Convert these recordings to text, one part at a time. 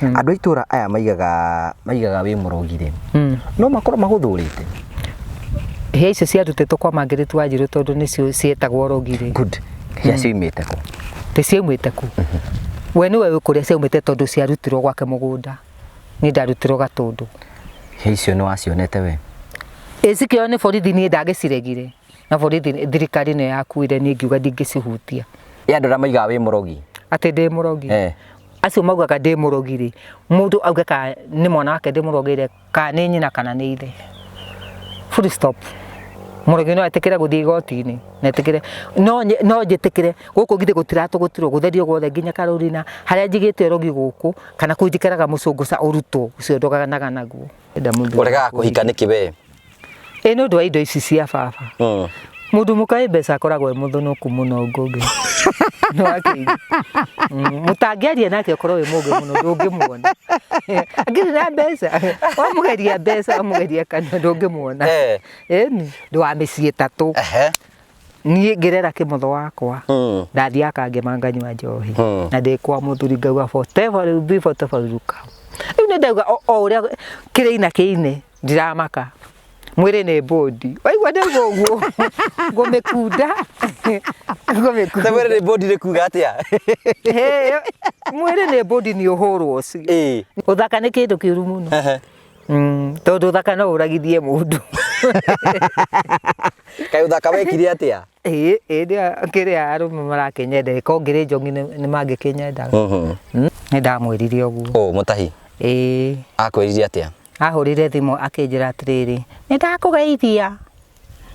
Andũ itura aya maigaga wi mũrogire no makorwo mahuthurite he icio ciarutetwo kwa Margaret Wanjiru tondu nicio cietagwo rogire. Good. Ya ciumite ku te ciumite ku we niwe ukuria ciumite tondu ciarutirwo gwake mugunda ni ndarutirwo gatundu he icio no acionete we Ezikio ni borithi ni ndagiciregire na borithi thirikari ne yakuire ni ngiuga ndingicihutia ya andũ maigaga wi mũrogi ate ndi mũrogi acio maugaga ndi mũrogire mundu auga ka ni mwana wake ndi mũrogire ka ni nyina kana ni ithe full stop mũrogi no atekera guthii gotini na atekere no njetekere guku githe gutiratũgũtirwo gutherio gothe nginya Karurina haria njigite rogi guku kana kunjikeraga mucunguca uruto ucio ndoganaga naguo enda mundu uregaga kuhika niki we no ndwa indo ici cia baba mundu mukai mbeca akoragwo muthunuku muno ngugi no akiri mutangiaria nake akorwo we mugi muno ndungimuona agiri na mbeca wamugeria mbeca wamugeria kana ndungimuona ni ndwa mĩciĩ tatu niĩ ngirera kimutho wakwa ndathia akangemanga nyua njohi na ndikwa muthuri ngauga whatever will be whatever will come ine ndauga o uria kĩrĩina kĩine ndiramaka mwire ne body waigua ndauga uguo ngomekunda mwire ne body rekuga atia mwire ne body ni uhuru ucio uthaka ni kindu kiuru muno tondu uthaka no uragithie mundu kai uthaka wekire atia ndia kiria arume marakenyende ko ngire njongi ni mangikinyendaga ni ndamwirire uguo mutahi akwirire atia ahurire thimu akinjira atiriri ni ndakugeithia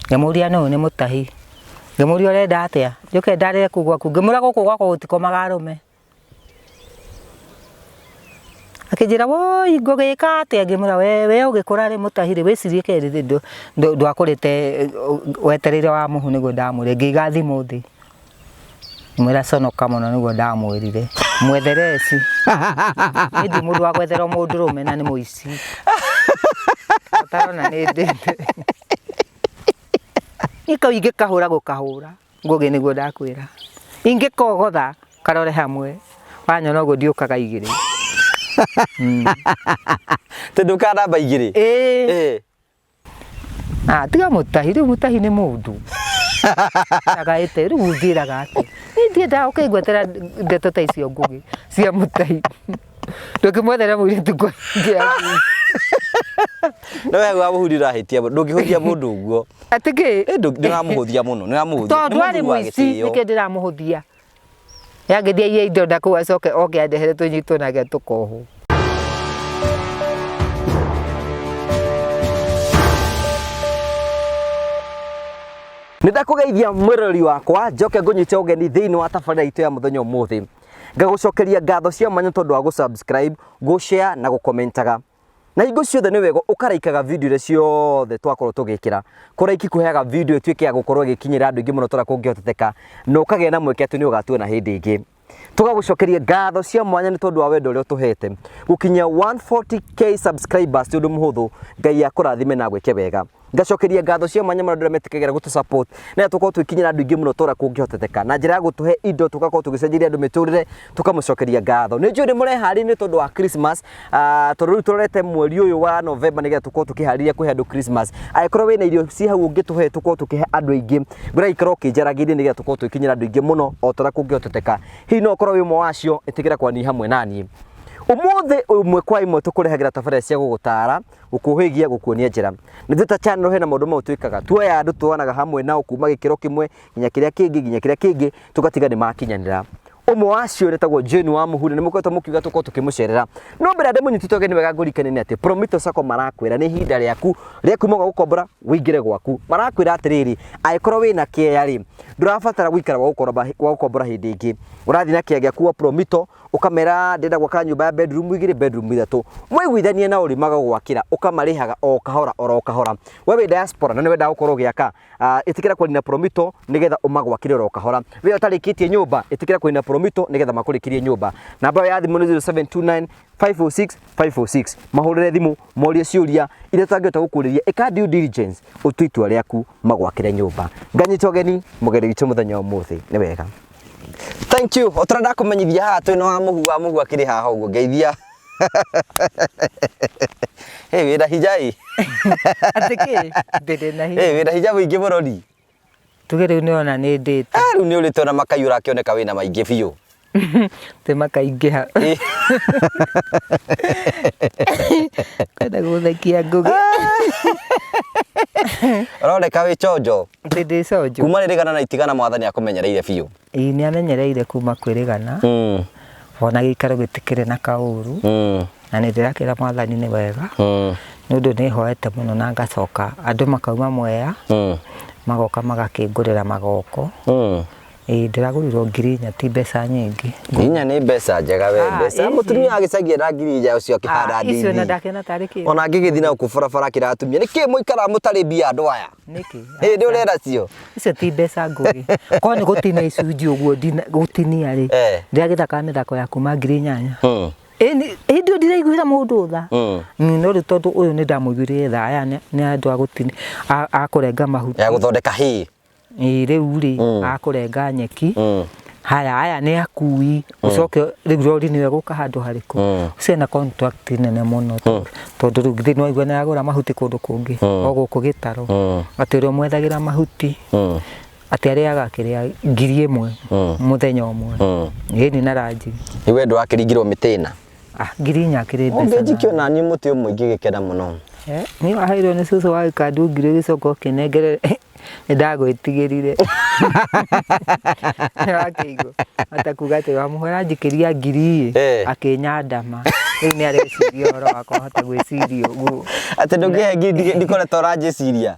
ngemuria no ni mutahi ngemuria urenda atia njuke ndarire kugwa ku ngemura guku gwako gutikomaga arume akinjira woi ngugika atia ngemura we ugikura ri mutahire wicirie keri ndwakurite weterire wa muhu nigo ndamure ngiga thimu thi mwira conoka muno nigo ndamwirire mwethereci ndi mundu wa gwethera mundu rume na ni muici tarona ni ndende iko ingikahura gukahura ngugi niguo ndakwira ingikogotha karore hamwe wanyona uguo ndiukaga igiri tinduka namba igiri tiga mutahi ni mundu agaite riu ngiraga ati ndi nda ukigwetera ndeto ta icio ngugi cia mutahi ndukimwethera mwiritu kwa no we wamuhurira hitia ndungihuthia mundu uguo atiki ndiramuhuthia muno ndiramuhuthia tondu ari muici nike ndiramuhuthia yagithia ye indo ndaku acoke oke andehere tunyitwo nake tukohu Nindakugeithia mwirori wakwa njoke ngunyite ugeni thiini wa tabarira itu ya muthenya umuthi ngagucokeria ngatho cia mwanya tondu wa gusubscribe gushare na gukomentaga na hingo ciothe ni wego ukaraikaga video iria ciothe twakorwo tugikira kuraiki kuheaga video ituike ya gukorwo igikinyira andu ingi muno tora kungihoteteka na ukagea na mweke atu ni ugatuona hindi ingi tugagucokeria ngatho cia mwanya ni tondu wa wendo uria tuhete gukinya 140k subscribers tondu muhuthu ngai akurathime na gwike wega ngacokeria ngatho cia mwanya marĩa metikagĩra gutu support na tukorwo twikinyira andu ingi muno tora kungihoteteka na njira ya gutuhe indo tugakorwo tugicenjeria andu miturire tukamucokeria ngatho ni njuri murehari ni tondu wa Christmas tondu turorete mweri uyu wa November nigetha tukorwo tukihariria kuhe andu Christmas aikorwo wina irio ci hau ungituhe tukorwo tukihe andu ingi ngura ikorwo kinjaragirie nigetha tukorwo twikinyira andu ingi muno o tora kungihoteteka hi no korwo wi mwe wacio itigera kwani hamwe nani umuthi umwe kwa imwe tukurehagira tabarira cia gugutara gukuhigia gukuonia njira nithita channel hena maundu mau twikaga tuoya andu tuonaga hamwe nao kuma gikiro kimwe nginya kiria kingi tugatiga ni makinyanira umwe wacio retagwo Jane wa Muhure ni mukoto mukiuga tuko tukimucerera no mbere ande munyitito geni wega ngurikane ni ati Prometo Sacco marakwira ni hinda riaku moga gukombora wingire gwaku marakwira atiriri aikorwo wina kieya ri ndurabatara gwikara wa gukombora hindi ingi urathi na kieya gyaku wa Prometo ukamera ndenda gwaka nyumba ya bedroom igire bedroom ithatu mwiguithanie na urimaga gwakira ukamarihaga o kahora wewe diaspora na wenda gukorwo giaka itikira kwani na Prometo nigetha umagwakire ro kahora we utarikitie nyumba itikira kwani na Prometo nigetha makurikirie nyumba namba ya thimu 0729 506 mahurire thimu morie ciuria ire tangeta gukuriria eka due diligence utwitwa riaku magwakire nyumba nganyite ogeni mugeri witu muthenya umuthi ni wega. Thank you. Otra ndakumenyithia haha twina wa muhu akiri haha uguo ngeithia wĩra hijai. Atĩkĩ ndĩrĩ na hinya. Wĩra hija mũingĩ mũrori. Tuge rĩu nĩona nĩ ndĩte. Rĩu nĩ ũrĩtwo na makayũ ũrakĩoneka wĩna maingĩ biũ. Te makaingĩha. Kwenda gũthekia ngũgĩ. Ũroneka wĩ chonjo. Ndĩ chonjo. Kuma rĩrĩgana na itigana mwathani akũmenyereire biũ. Ĩĩ nĩ amenyereire kuma kwĩrĩgana. Ona gĩikaro gĩtikĩrĩ na kaũru. Na nĩ ndĩrakĩra mwathani nĩ wega. Nĩ ũndũ nĩ hoete mũno na ngacoka andũ makauma Mwea. Magoka magakĩngũrĩra magoko. Ndĩragũrirwo 4,000 ti mbeca nyingĩ. 4,000 nĩ mbeca njega we mbeca. Mũtumia agĩcagia na 4,000 ũcio akĩhanda ndini. Icio na ndakena tarĩ kĩ. Ona angĩgĩthiĩ na gũkũ barabara kĩratumia. Nĩkĩ mũikara mũtarĩ mbia andũ aya? Nĩkĩ? Nĩ ũrenda cio. Icio ti mbeca ngũgĩ. Korwo nĩ gũtinia icunjĩ ũguo gũtinia rĩ. Ndĩragĩthaka mĩthako ya kuma 8,000. Ndio ndiraiguĩra mũndũ tha. No rĩu tondũ ũyũ nĩ ndamũiguĩrĩre tha aya nĩ andũ a gũtinia a kũrenga mahuti. Ya gũthondeka hay. Rĩu rĩ akũrenga nyeki. Aya nĩ akui. Ũcoke rĩu rori nĩwe gũka handũ harĩkũ. Ũcio na contract nene mũno tondũ rĩu thĩ no igwe nĩ agũra mahuti kũndũ kũngĩ o gũkũ gĩtaro. Atĩ ũrĩa mwethagĩra mahuti atĩ arĩaga kĩrĩa 1,000 mũthenya ũmwe. Ĩni na ranji. Nĩ wendo wakĩringirwo mĩtĩna. 4,000 akĩrĩ mbeca. Ũngĩnjikĩona niĩ mũtĩ ũmwe ingĩgĩkena mũno. Nĩ waheirwo nĩ cũcũ wa gĩkandu 2,000 gĩcoka ũkĩnengerere. Nĩ ndagwĩtigĩrire. Wakĩigua atakuga atĩ wamũhũra njikĩria 2,000 akĩnyandama. Rĩu nĩ areciria ũhoro wakwa hota gwĩciria ũguo. Atĩ ndũngĩhe ndikoretwo ũranjĩciria.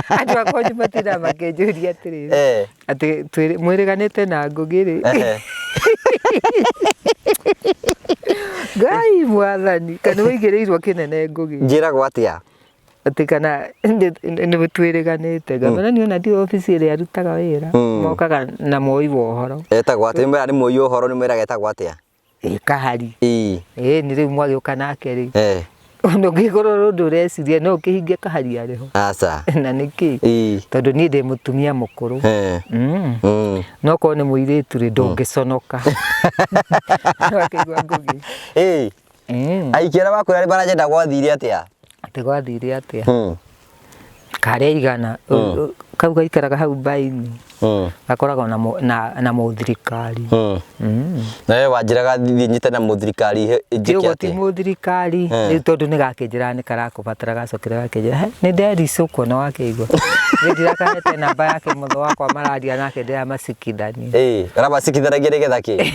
Andũ akwa matinda makĩnjũria atĩrĩrĩ atĩ mwĩrĩganĩte na ngũgĩ rĩ. Ngai mwathani kana ũigĩrĩirwo kĩnene ngũgĩ. Njĩragwo atĩa? Atĩ kana nĩ twĩrĩganĩte. Ngamera nĩ ona ndi ofici ĩrĩa arutaga wĩra. Mokaga na moi wa ũhoro. Etagwo atĩ nĩ moi wa ũhoro nĩ mwĩraga etagwo atĩa? Kahari. Nĩ rĩu mwagĩũka nake rĩ. Ndũngĩkorwo ũndũ ũreciria no ũkĩhingie kahari arĩho. Aca. Na nĩkĩ? Tondũ niĩ ndĩ mũtumia mũkũrũ. No korwo nĩ mũirĩtu rĩ ndũngĩconoka. Wakĩigua ngũgĩ. Aikia arĩa bakũrĩa barajenda gwathire atĩa? Atĩ gwathire atĩa? Karĩa igana. Kau gaikaraga hau mbainĩ. Gakoragwo na mũthirikari. Na wewe wanjĩraga thiĩ nyite na mũthirikari njĩke atĩa? Ti mũthirikari rĩu tondũ nĩ gakĩnjĩra nĩ karakũbatara gacokere gakĩnjĩra nĩ ndericũkwo na wakĩigua. Nĩ ndirakahete namba yake mũtho wakwa mararia nake ndĩramacikithania. Ũramacikithanagia nĩgetha kĩ?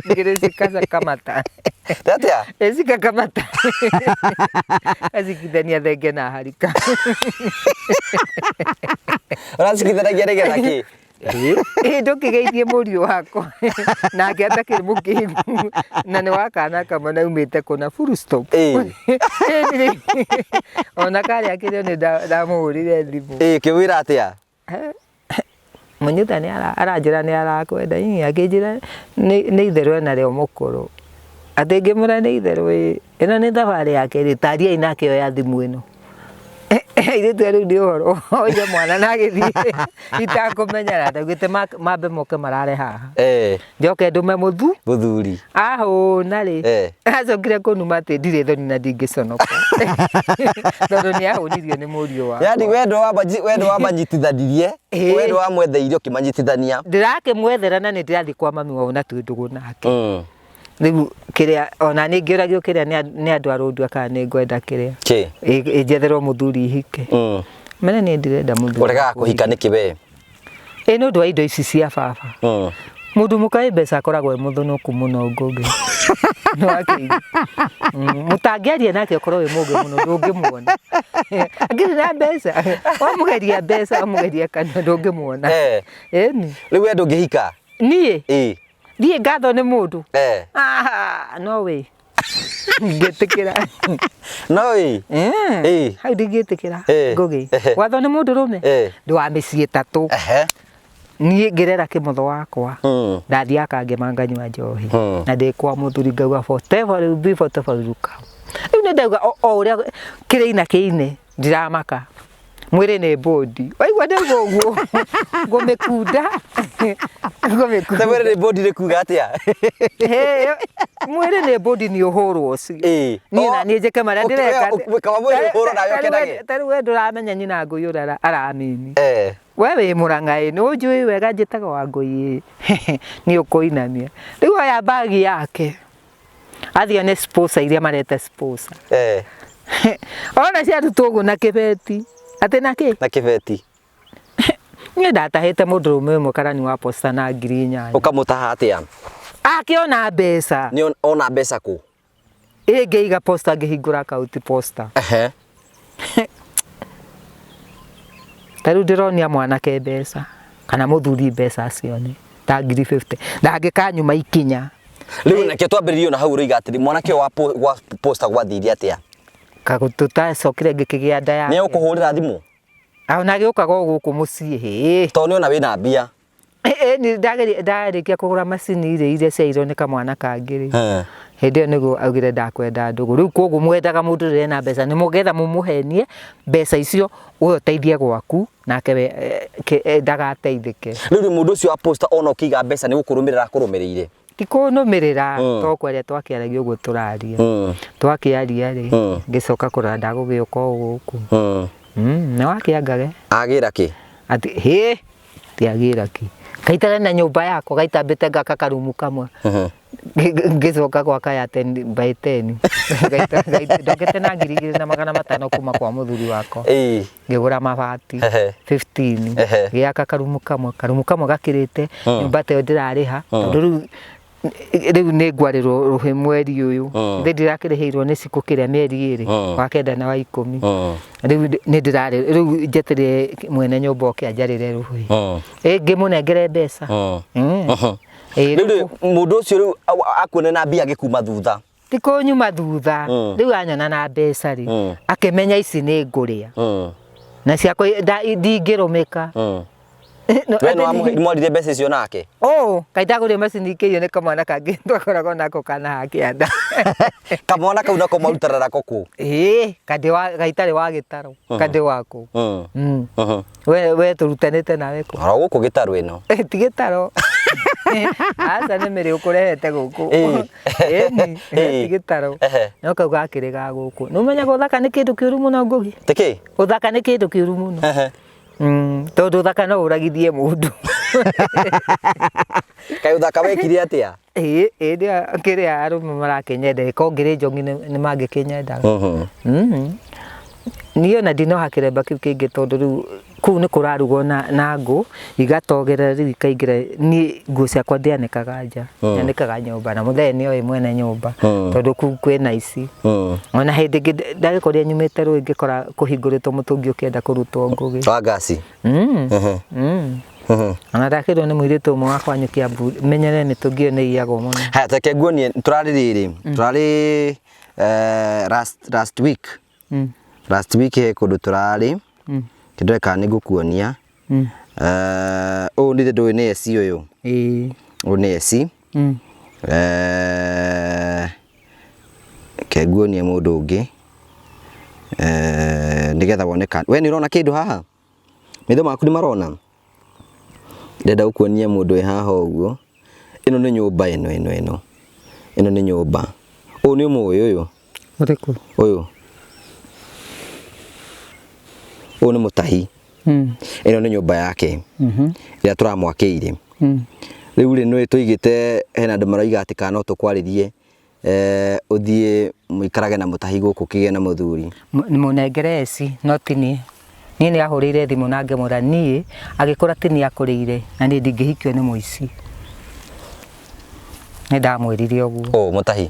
Nĩgetha cikamata. Atĩa? Cikakamata. Acikithania thenge na harika. Ũracikithanagia nĩgetha kĩ? Ndũkĩgeithie mũriũ wakwa nake atakĩrĩ mũkĩgu na nĩ wakana kamwe na umĩte kũna full stop. Ona karĩa kĩrĩa nĩ ndamũhũrire thimũ. Kĩwĩra atĩa? Mũnyuta nĩ aranjĩra nĩ arakwenda akĩnjĩra nĩ itherũ narĩo mũkũrũ. Atĩ ngĩmũra nĩ itherũ ĩno nĩ thabarĩ yake rĩ tariai nake oya thimũ ĩno. Airĩtu rĩu nĩ ũhoro oire mwana na agĩthiĩ itakũmenyera ndaugĩte mambe moke marare haha. Njoke ndũme mũthuri ahũna rĩ acokire kũnuma atĩ ndirĩ thoni na ndingĩconoka tondũ nĩ ahũnirio nĩ mũriũ wakwa. Yani wendo wamanyitithanirie wendo wamwetheire ũkĩmanyitithania. Ndĩrakĩmwethera na nĩ ndĩrathiĩ kwa mami wao na twĩndũgũ nake. Rĩu kĩrĩa ona nĩ ngĩũragio kĩrĩa nĩ andũ a Rũndua kana nĩ ngwenda kĩrĩa njetherwo mũthuri ihike. Mene nĩ ndĩrenda mũthuri. Ũregaga kũhika nĩkĩ we? Nĩ ũndũ wa indo ici cia baba. Mũndũ mũkaĩ mbeca akoragwo e mũthũnũku mũno ngũgĩ. Nĩ wakĩigua. Mũtangĩaria nake ũkorwo wĩ mũũgĩ mũno ndũngĩmuona. Angĩrĩ na mbeca wamũgeria mbeca wamũgeria kanua ndũngĩmuona. Ĩni. Rĩu we ndũngĩhika? Niĩ? Thiĩ ngatho nĩ mũndũ. No we. Ngĩtĩkĩra. No we. Hau ndingĩtĩkĩra ngũgĩ. Wathwo nĩ mũndũ rũme. Ndĩ wa mĩciĩ tatũ. Niĩ ngĩrera kĩmotho wakwa. Ndathiĩ akangema nganyua njohi. Na ndĩ kwa mũthuri ngauga whatever will be whatever will come. Rĩu nĩ ndauga o ũrĩa kĩrĩina kĩine ndiramaka. mwire nä mbåndi waigua ndä gå ngå mä kunda mwire nä mbåndi nä kuga atä a mwire nä mbåndi nä å hå rwo niä na niä njä ke marä a ndä reka we ndå ramenya nyina ngå i å rä aramini we wä må rang'aä nä å njå wega njä taga wa ngå i nä å kå inamia rä u oya mbagi yake athiä nä iria marete ona ciarutwo ũguo na kĩbeti atĩ na kĩbeti niĩ ndatahĩte mũndũrũme ũmwe karani wa posta na 8,000 ũkamũtaha atĩa akĩona mbeca nĩ ona mbeca kũ ngĩiga posta ngĩhingũra akaunti posta tarĩu ndĩronia mwanake mbeca kana mũthuri mbeca acione ta 50 ndangĩkanyuma ikinya rĩu nake twambĩrĩrie na hau rĩiga atĩrĩ mwanake wa posta gwathiire atĩa tutacokire ngĩkĩgĩa nda yake nĩ ũkũhũrĩra thimũ ona gĩũkaga gũkũ mũciĩ tondũ nĩona wĩna mbia nĩ ndarĩkia kũgũra macini iria ciaironeka mwana kangĩ hĩndĩ ĩyo nĩguo augire ndakwenda ndũgũ rĩu koguo mwendaga mũndũ rĩrĩa na mbeca nĩ mũgetha mũmũhenie mbeca icio ũyũ teithie gwaku nake ndagateithĩke rĩu mũndũ ũcio wa posta ona ũkĩiga mbeca nĩ gũkũrũmĩrĩra akũrũmĩrĩire tikũnũmĩrĩra tokweria twakĩaragia ũguo tũraria twakĩaria rĩ ngĩcoka kũrora ndagũgĩũka o gũkũ na wakĩangage agĩra kĩ atĩ tiagĩra kĩ gaitara na nyũmba yakwa gaitambĩte gaka karumu kamwe ngĩcoka gwaka ya 10 by 10 ndokete na 2,500 kuma kwa mũthuri wakwa ngĩgũra mabati 15 gĩaka karumu kamwe gakĩrĩte nyũmba ta ĩyo ndĩrarĩha tondũ rĩu nĩ ngwarĩrwo rũhĩ mweri ũyũ ndĩ ndirakĩrĩhĩirwo nĩ cikũ kĩrĩa mĩeri 2 wa 9 na wa 10 rĩu nĩ ndĩrarĩ rĩu njeterere mwene nyũmba oke anjarĩre rũhĩ ngĩmũnengere mbeca rĩu mũndũ ũcio rĩu akuone na mbia agĩkuma thutha ti kũnyuma thutha rĩu anyona na mbeca rĩ akĩmenya ici nĩ ngũrĩa na ciakwa ndingĩrũmĩka we nĩ mwarire mbeca icio nake kaĩ ndagũrire macini ikĩiyo nĩ kamwana kangĩ twakoragwo nako kana hakĩanda kamwana kau nako marutana nako kũ gaitarĩ wa gĩtaro kandĩ wako we tũrutanĩte nawe kũ ora gũkũ gĩtaro ĩno ti gĩtaro aca nĩ mĩrĩ ũkũrehete gũkũ ti gĩtaro no kau gakĩrĩ ga gũkũ nĩ ũmenyaga ũthaka nĩ kĩndũ kĩũru mũno Ngũgĩ tĩkĩ ũthaka nĩ kĩndũ kĩũru mũno tondũ ũthaka no ũragithie mũndũ kaĩ ũthaka wekire atĩa kĩrĩa arũme marakĩnyenda ko ngĩrĩ njogi nĩ mangĩkĩnyendaga niĩ ona ndinoha kĩremba kĩu kĩngĩ tondũ rĩu kũu nĩ kũrarugwo na ngũ igatogerera rĩu ikaingĩra niĩ nguo ciakwa ndĩanĩkaga nja nyanĩkaga nyũmba na mũthee nĩoĩ mwene nyũmba tondũ kũu kwĩna ici ona hĩndĩ ĩngĩ ndagĩkorĩa nyumĩte rũĩ ngĩkora kũhingũrĩtwo mũtũngi ũkĩenda kũrutwo Ngũgĩ wa ngasi ona ndakĩrwo nĩ mũirĩtu ũmwe wa kwanyu Kĩambu menyere mĩtũngi ĩyo nĩ iyagwo mũno haya teke nguonie tũrarĩ rĩrĩ tũrarĩ last week he kũndũ tũrarĩ kĩndũ nĩ ngũkuonia ũyũ nĩ ndũĩ nĩ eci ũyũ ũyũ nĩ eci ke nguonie mũndũ ũngĩ nĩgetha woneka we nĩ ũrona kĩndũ haha maitho maku nĩ marona ndenda gũkuonia mũndũ wĩ haha ũguo ĩno nĩ nyũmba ĩno nĩ nyũmba ũyũ nĩ ũmũĩ ũyũ ũrĩkũ ũyũ nĩ mũtahi ĩno nĩ nyũmba yake ĩrĩa tũramwakĩire rĩu rĩ nĩ tũigĩte hena andũ maroiga atĩ kana no tũkwarĩrie ũthiĩ mũikarage na mũtahi gũkũ kĩgĩe na mũthuri nĩ mũnengere eci no ti niĩ nĩ ahũrĩire thimũ na ngĩmũra niĩ agĩkora ti niĩ akũrĩire na niĩ ndingĩhikio nĩ mũici nĩ ndamwĩrire ũguo mũtahi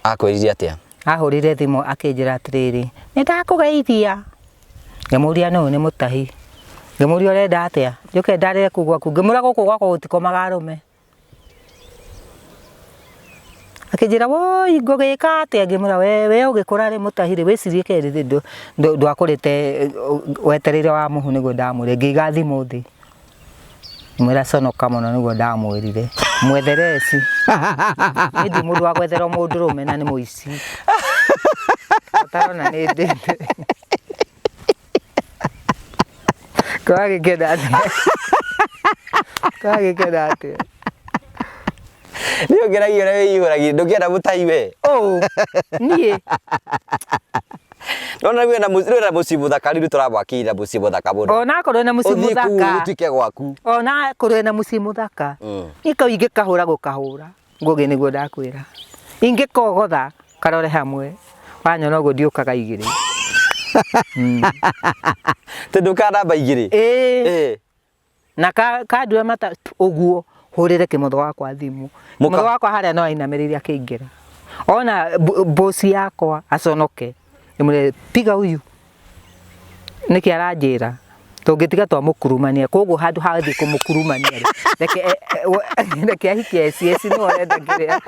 akwĩrire atĩa ahũrĩire thimũ akĩnjĩra atĩrĩrĩ nĩ ndakũgeithia ngĩmũria nũũ nĩ mũtahi ngĩmũria ũrenda atĩa njoke ndarĩre kũu gwaku ngĩmũra gũkũ gwakwa gũtikomaga arũme akĩnjĩra woi ngũgĩka atĩa ngĩmũra we ũgĩkũra rĩ mũtahi rĩ wĩcirie kerĩ ndwakũrĩte wetereire wa mũhu nĩguo ndamwĩrire ngĩiga thimũ thĩ mwĩra conoka mũno nĩguo ndamwĩrire mwethere eci nĩ ndi mũndũ wa gwetherwo mũndũrũme na nĩ mũici atarona nĩ ndĩte Kage kedate. Kage kedate. Niyo geragia wewe yuragi ndukienda mutaiwe. Oh. Nie. Nona wewe na musibu thakari ndu turabwakira musibu thaka muno. Ona korwo na musimu thaka. Utike gwaku. Ona korwo na musimu thaka. Ika winge kahura gukahura. Ngugi niguo ndakwira. Inge kogotha karore hamwe. Wanyona ugo ndiukaga igiri. Tenduka namba igiri. Na kadua mata uguo hurire kimotho wakwa thimu. Kimotho wakwa haria no ainamiriria kingira. Ona bosi yakwa aconoke. Imure piga uyu. Niki aranjira. Tungitiga twa mukurumania koguo handu hathi kumukurumania. Reke ahikie CS no arenda ngiria.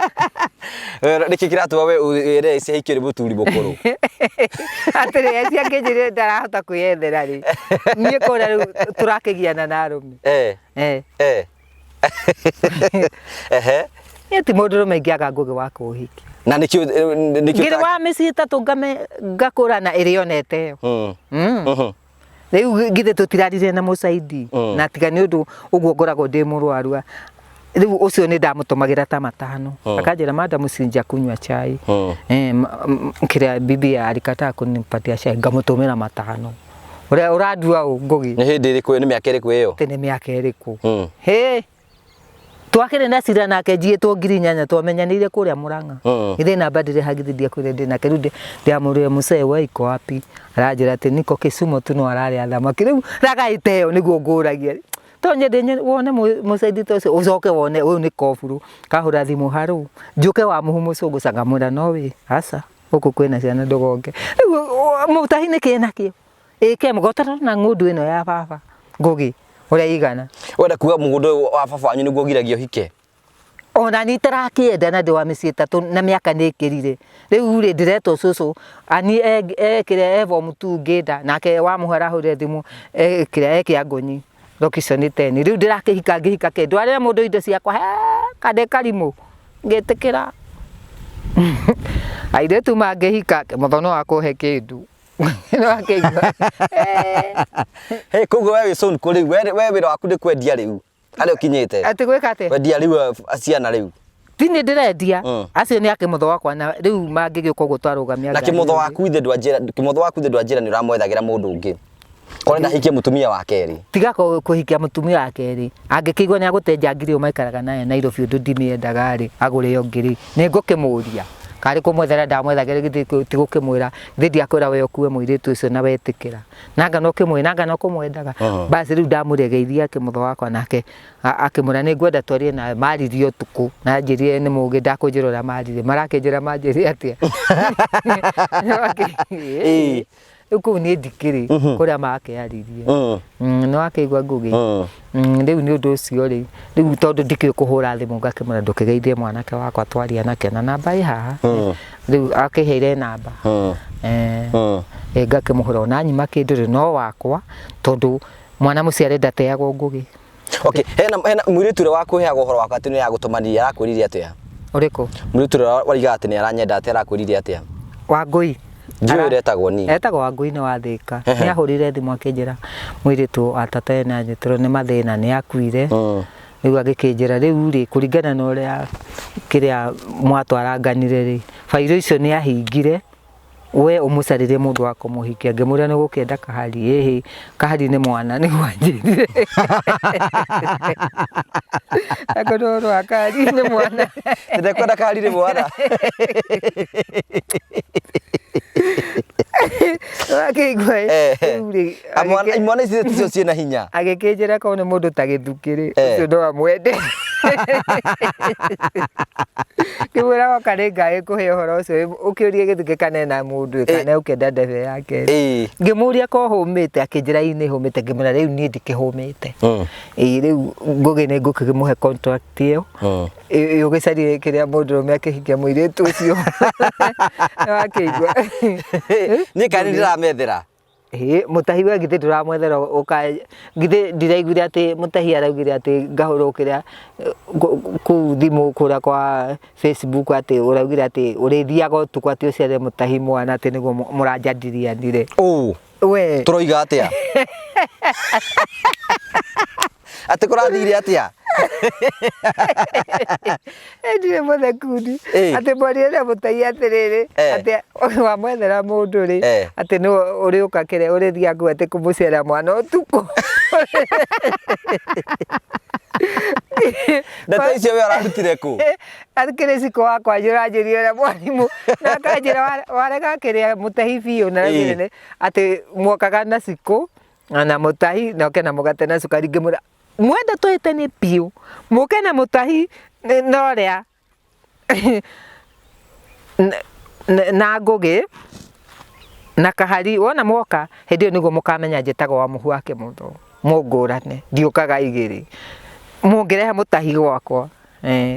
Niki kiratu we ere isi hikire buturi bukuru. Atire esi akejire ndarahota kwiyethera ri. Nie kora turakigiana na arumi. Eti mundu maingiaga ngugi wa kuhiki. Na nikio ngire wa misi tatu ngakura na irionete yo. Riu githe tutirarire na musaidi na tiga ni undu uguo ngoragwo ndi murwaru. Riu ucio ni ndamutumagira ta matano akanjira madam sinja kunywa chai kira bibi alikataa kunipatia chai ngamutumira matano. Uradua ngugi ni hindi iriku ni miaka iriku iyo tene miaka iriku he twakire na cira nake njie twongiri nyanya twamenyanire kuria Murang'a ithe namba ndire hagithithia kuria ndina kerude ndiamurire musee wa iko wapi aranjira ati niko Kisumu tu no arari athamaki riu ragaiteo niguo nguragia tonye ndenye wone musaidi tose ucoke wone uyu ni koburu kahura thimu haru njuke wa muhumu cugu cangamura nowe asa uku kwina ciana ndogonge mutahine kena kio ike mugotara na ngundu ino ya baba ngugi uria igana wenda kuga mugundo wa baba wanyu niguo giragia hike ona ni tarakienda na ndi wa misi tatu na miaka nikirire riu ri ndireto cucu ani ekire evo mutungida nake wa muhara hure thimu ekire ekiangonyi location 10 riu ndirakihika ngihika kindu aria mundu indo ciakwa kande karimu ngitikira aire tu mangihika muthono wa kuhe kindu no akigwa kugo wewe son kuri wewe wira waku ndi kwendia riu ari ukinyite ati gwika ati wendia riu aciana riu tini ndirendia acio ni akimutho wakwa na riu mangigiko gutwarugamia na kimutho waku ithe ndwanjira ni uramwethagira mundu ungi kore ndahikie mutumia wa keri tiga kuhikia mutumia wa keri angikigwa ni agutenja ngiri umaikaraga naye Nairobi undu ndimiendaga ri agure yo ngiri ni ngukimuria kari kumwethera ndamwethagira tigukimwira thidi akwira we okue muiritu ucio na wetikira nanga no kimwe nanga no kumwendaga basi riu ndamuregeithia akimutho wakwa nake akimura ni ngwenda twarie na maririo tuku na njirie ni mugi ndakunjirora marire marakinjira manjiri atia uku ni ndikiri kuria makiaririe no akigwa ngugi riu ni undu ucio ri riu tondu ndikiri kuhura thimu ngakimura ndukigeithie mwanake wakwa twaria nake na namba i haha riu akiheire namba ngakimuhura ona nyima kinduri no wakwa tondu mwana muciare ndateagwo ngugi. Okay, hena mwiritu waku heago horo wakwa ati ni ya gutumania arakwiririe atia uriku mwiritu wariga ati ni aranyenda ati arakwiririe atia Wangui Njui retagwo ni etagwo Wangui ni wa Thika ni ahurire thimu akinjira mwiritu atata na nyitiro ni mathina ni akuire riu agikinjira riu ri kuringana na uria kiria mwatwaranganire ri fairo icio ni ahingire we umucarire mundu wa kumuhikia ngimuria ni gukenda kahari kahari ni mwana ni gwanjirire akodoro akari ni mwana ndakwenda kahari ni mwana akigwa mwana icio ciina hinya agikinjira ko ni mundu tagithukiri ucio ndo amwende kiwira wakarenga ikuhe horo ucio ukiurie githuke kanena mundu kana ukenda ndebe yake ngimuria ko humite akinjira ini humite ngimura riu ni ndikihumite riu ngugi ni ngukimuhe contract iyo ugicarire kiria mundu rume akihikia muiritu ucio akigwa ni kani ndiramethera mutahi we githe turamwethera uka githe ndiraiguire ati mutahi araugire ati ngahurukira ku thimu kura kwa Facebook ati uraugire ati urithiaga utuku ati uciare mutahi mwana ati niguo muranjandirianire we turoiga atia ati kurathire atia ndire mothe kundi ati mwarire mutai atiriri ati wa mwethera mundu ri ati no uri ukakire uri thia ngu ati kumucera mwana utuko Ndeto icio we ararutire ku atikire ciko wakwa njũranjĩria ũrĩa mwarimu na akanjĩra warega kĩrĩa mũtahi biũ na rĩmwe atĩ mwokaga na ciko na mũtahi na oke na mũgate na cukari ngĩmwĩra mwenda twĩtanie biũ mũke na mũtahi na ũrĩa na ngũgĩ na kahari wona mwoka hĩndĩ ĩyo nĩguo mũkamenya njĩtagwo wa mũhu wake mũtho mũngũrane ndiũkaga igĩrĩ mũngĩrehe mũtahi gwakwa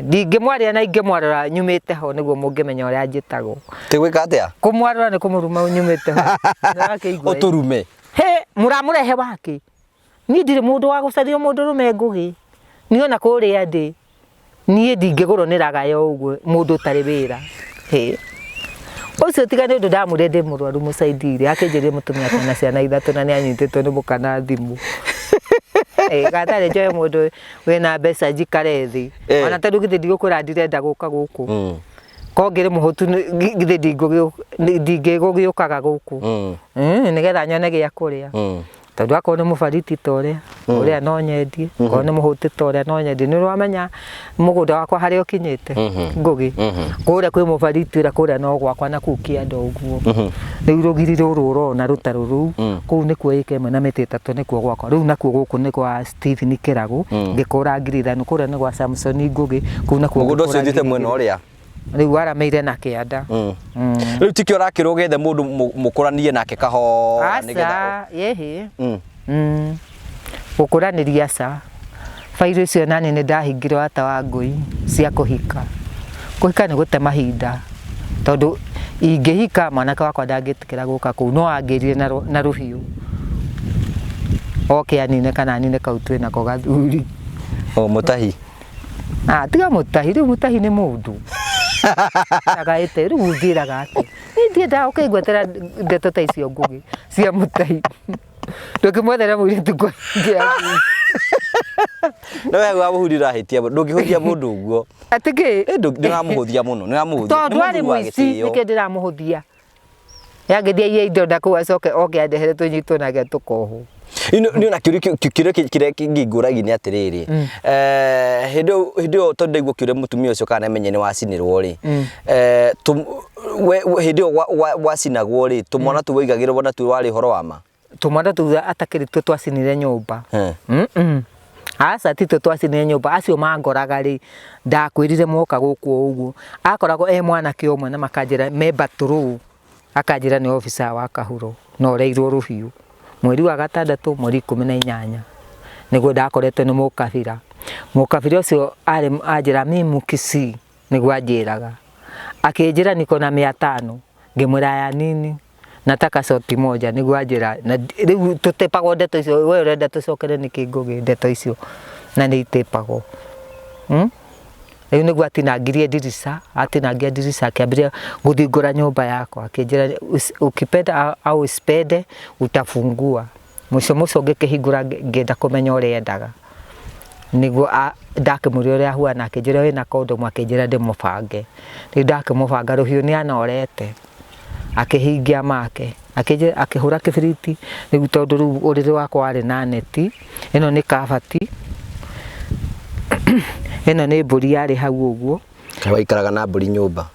ndingĩmwarĩra na ingĩmwarora nyumĩte ho nĩguo mũngĩmenya ũrĩa njĩtagwo tigwĩka atĩa kũmwarora nĩ kũmũruma nyumĩte ho ũtũrume he mũramũrehe wake niĩ ndirĩ mũndũ wa gũcaria mũndũrũme ngũgĩ niĩ ona kũrĩa ndĩ niĩ ndingĩgũrwo nĩ ragaya ũguo mũndũ ũtarĩ wĩra ũcio tiga nĩ ũndũ ndamũrire ndĩ mũrwaru mũcaidire akĩnjĩria mũtumia kana ciana ithatũ na nĩ anyitĩtwo nĩ mũkana thimũ gatarĩ njoe mũndũ wĩna mbeca njikare thĩ ona tondũ githĩ ndigũkwĩra ndirenda gũka gũkũ ko ngĩrĩ mũhũtu githĩ ndingĩgũgĩũkaga gũkũ nĩgetha nyone gĩa kũrĩa tondũ akorwo nĩ mũbariti ta ũrĩa no nyendie korwo nĩ mũhũti ta ũrĩa no nyendie nĩ ũramenya mũgũnda wakwa harĩa ũkinyĩte ngũgĩ kũrĩa kwĩ mũbariti ũrĩa kũrĩa no gwakwa na kũu kĩanda ũguo rĩu rũgiri rũrũ ũrona rũtarũ rũu kũu nĩkuo ĩka ĩmwe na mĩtĩ ĩtatũ nĩkuo gwakwa rĩu nakuo gũkũ nĩ kwa Stephen Kĩragũ ngĩkũra ngirithano kũrĩa nĩ gwa Samson Ngũgĩ kũu nakuo mũgũnda ũcio ũthiĩte mwena ũrĩa rĩu warameire na kĩanda rĩu tikio ũrakĩrwo gethe mũndũ mũkũranie nake kahora nĩgetha yehĩ gũkũranĩria ca bairũ icio nani nĩ ndahingire wata wa ngũi cia kũhika nĩ gũte mahinda tondũ ingĩhika mwanake wakwa ndangĩtĩkĩra gũka kũu no angĩrire na rũhiũ oke anine kana anine kau twĩnako gathuri mũtahi tiga mũtahi rĩu mũtahi nĩ mũndũ agaĩte rĩu ngĩraga atĩ niĩ ndiendaga ũkaigwetera ndeto ta icio ngũgĩ cia mũtahi ndũkĩmwethera mũirĩtu kũingĩ no wega wamũhurira hĩtia ndũngĩhũthia mũndũ ũguo atikĩ ndĩramũhũthia mũno nĩramũhũthia tondũ arĩ mũici nĩkĩo ndĩramũhũthia yangĩthia iye indo ndaku acoke oke andehere tũnyitwo nake tũkohwo nĩ ona kĩrĩa kĩngĩngũragi nĩ atĩrĩrĩ hĩndĩ ĩyo tondũ ndaigua kĩũria mũtumia ũcio kana amenye nĩ wacinĩrwo rĩ hĩndĩ ĩyo wacinagwo rĩ tũmwana tũu waigagĩrwo na tu warĩ ũhoro wa ma tũmwana tũu atakĩrĩ tũ twacinire nyũmba aca ti tũ twacinire nyũmba acio mangoraga rĩ ndakwĩrire moka gũkũ ũguo akoragwo mwanake ũmwe na makanjĩra me batũrũ akanjĩra nĩ ofisa wa Kahuro no ũreirwo rũhiũ mweri wa gatandatũ mweri 18 nĩguo ndakoretwo nĩ mũkabira ũcio anjĩra mimi Kisii nĩguo anjĩraga akĩnjĩra niko na 500 ngĩmwĩra ya nini nataka shoti moja nĩguo anjĩra na rĩu tũtepagwo ndeto icio we ũrenda tũcokere nĩkĩ Ngũgĩ ndeto icio na nĩ itepagwo rĩu nĩguo atinangirie ndirica atinangia ndirica akĩambĩrĩria gũthingũra nyũmba yakwa akĩnjĩra ukipenda au usipende utafungua mũico ngĩkĩhingũra ngĩenda kũmenya ũrĩa endaga nĩguo ndakĩmũria ũrĩa ahuana akĩnjĩra wĩna kondomu akĩnjĩra ndĩmũbange rĩu ndakĩmũbanga rũhiũ nĩ anorete akĩhingia make akĩhũra kĩbiriti rĩu tondũ rĩu ũrĩrĩ wakwa warĩ na neti ĩno nĩ kabati ĩno nĩ mbũri yarĩ hau ũguo waikaraga na mbũri nyũmba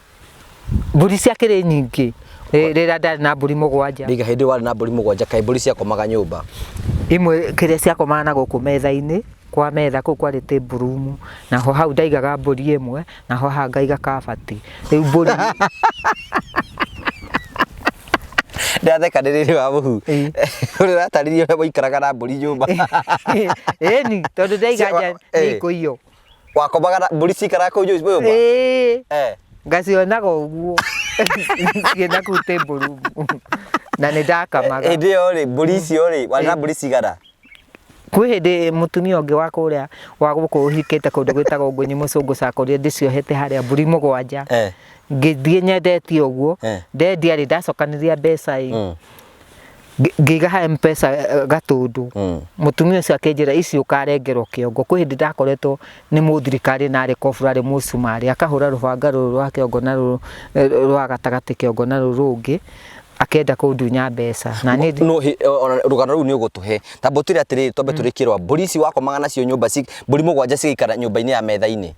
mbũri ciakĩrĩ nyingĩ rĩrĩa ndarĩ na mbũri mũgwanja ndiga hĩndĩ warĩ na mbũri mũgwanja kaĩ mbũri ciakomaga nyũmba imwe kĩrĩa ciakomaga na gũkũ metha-inĩ kwa metha kũu kwarĩ table room naho hau ndaigaga mbũri ĩmwe naho haha ngaiga kabati rĩu mbũri ndatheka rĩrĩ wa mũhu ũrĩa ũratarĩria ũrĩa waikaraga na mbũri nyũmba ĩni tondũ ndaiga nja nĩ ikũiywo wakomaga mbũri cikaraga kũu nyũmba ngacionaga ũguo ciĩna kũu table room na nĩ ndakamaga hĩndĩ ĩyo rĩ mbũri icio rĩ warĩ na mbũri cigana kwĩ hĩndĩ mũtumia ũngĩ wa kũrĩa wa gũkũ ũhikĩte kũndũ gwĩtagwo Ngũnyi Mũcũngũ cakorire ndĩciohete harĩa mbũri mũgwanja ngĩthiĩ nyendetie ũguo ndendia rĩ ndacokanĩria mbeca ngiga ha M-Pesa gatundu mutumia ucio akenjira ici ukarengerwo kiongo kwi hindi ndakoretwo ni muthirikari na ari kofurari musumari akahura rubanga ruru rwa kiongo na ruru rwa gatagati kiongo na ruru rungi akenda kundunya mbeca na ni no rugano ru ni ugutuhe tambutire atiri tombe turikirwa mburi wako magana cio nyumba mburi mugwanja cigaikara nyumba-ini ya metha-ini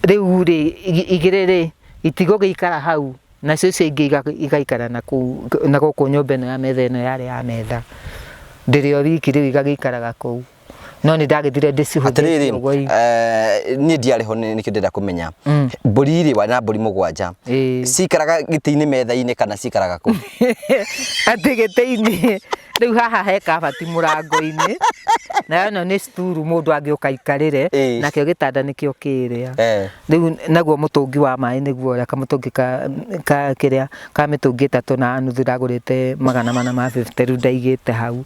riu ri igiriri itigo giikara hau na cio ingi igaikara na guku nyumba ino ya metha ino yari ya metha ndirio wiki riu igagikaraga kuu no ni ndagithire ndicihuthire ni ndiariho ni kindenda kumenya mburi ri wa na mburi mugwanja cikaraga giti-ini metha-ini kana cikaraga kuu ati giti-ini riu haha he kabati murango-ini na no ni sturu mundu angiuka ikarire na kio gitanda nikio kiria riu naguo mutungi wa mai niguo ria kamutungi ka kiria ka mitungi 3 na nuthu ndagurite 450 riu ndaigite hau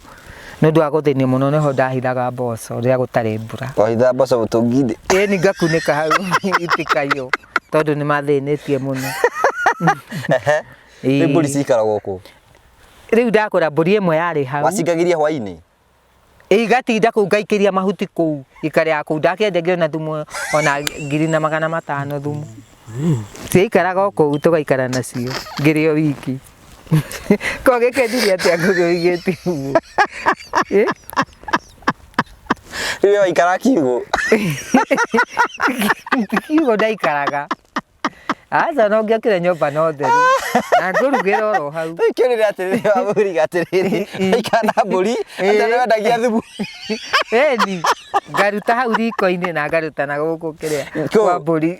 no ndu aguthinie muno niho ndahithaga mboco ria gutari mbura wahitha mboco mutungi ni ngakunika hau itikayo tondu ni mathinitie muno ni mburi cikaragwo ku riu ndakora mburi imwe yari hau wacingagiria hwa-ini igatinda kuu ngaikiria mahuti kuu ikaria kuu ndakendegia na thumu ona 2,500 thumu ciikaraga kuu tugaikara nacio ngirio wiki ko gekendiria atia ngugigiti uguo riu waikara kiugo kiugo ndaikaraga aza no ngiakire nyumba no theru na ngurugira oro hau ikionire atiriri wa mburi gatiriri ikana mburi ata wendagia thumu ni ngaruta hau riko-ini na ngaruta na guku kiria kwa mburi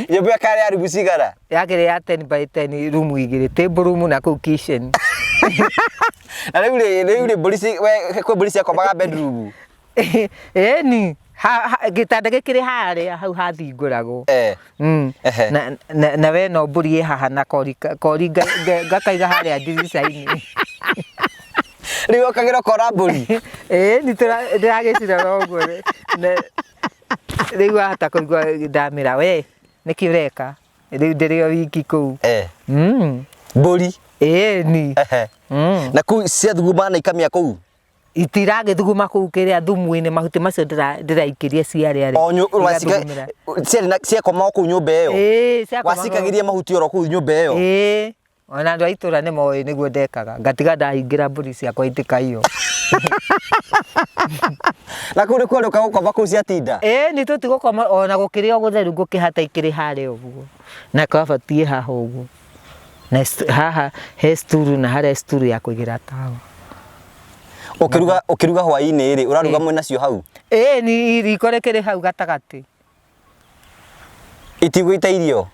nyumba ya kare ari bucigara yakire ya 10 by 10 room igiri table room na kuu kitchen na riu mburi kwe mburi cia komaga bedroom ni gitanda gikiri haria hau hathinguragwo na we no mburi haha na kori ngakaiga haria ndirica-ini riu okagira kora mburi ni ndiragicira roguo riu ahota kuigua ndamira we niki ureka riu ndirio wiki kuu mburi ni na kuu cia thuguma na ikamia kuu itiragithuguma kuu kiria thumu-ini mahuti macio ndiraikiria ciaria cia koma kuu nyumba iyo wacikagiria mahuti oro kuu nyumba iyo ona andu a itura ni moĩ niguo ndekaga ngatiga ndahingira mburi ciakwa itikaiywo na kuu ni kwenduka gukoma kuu ciatinda ni tutigukoma ona gukiria gutheru ngukihata ikiri haria uguo na kabatie haha uguo na haha he sturu na haria sturu ya kuigira tawa ukiruga hwa-ini ri uraruga mwena cio hau ni riko rikiri hau gatagati itigwita irio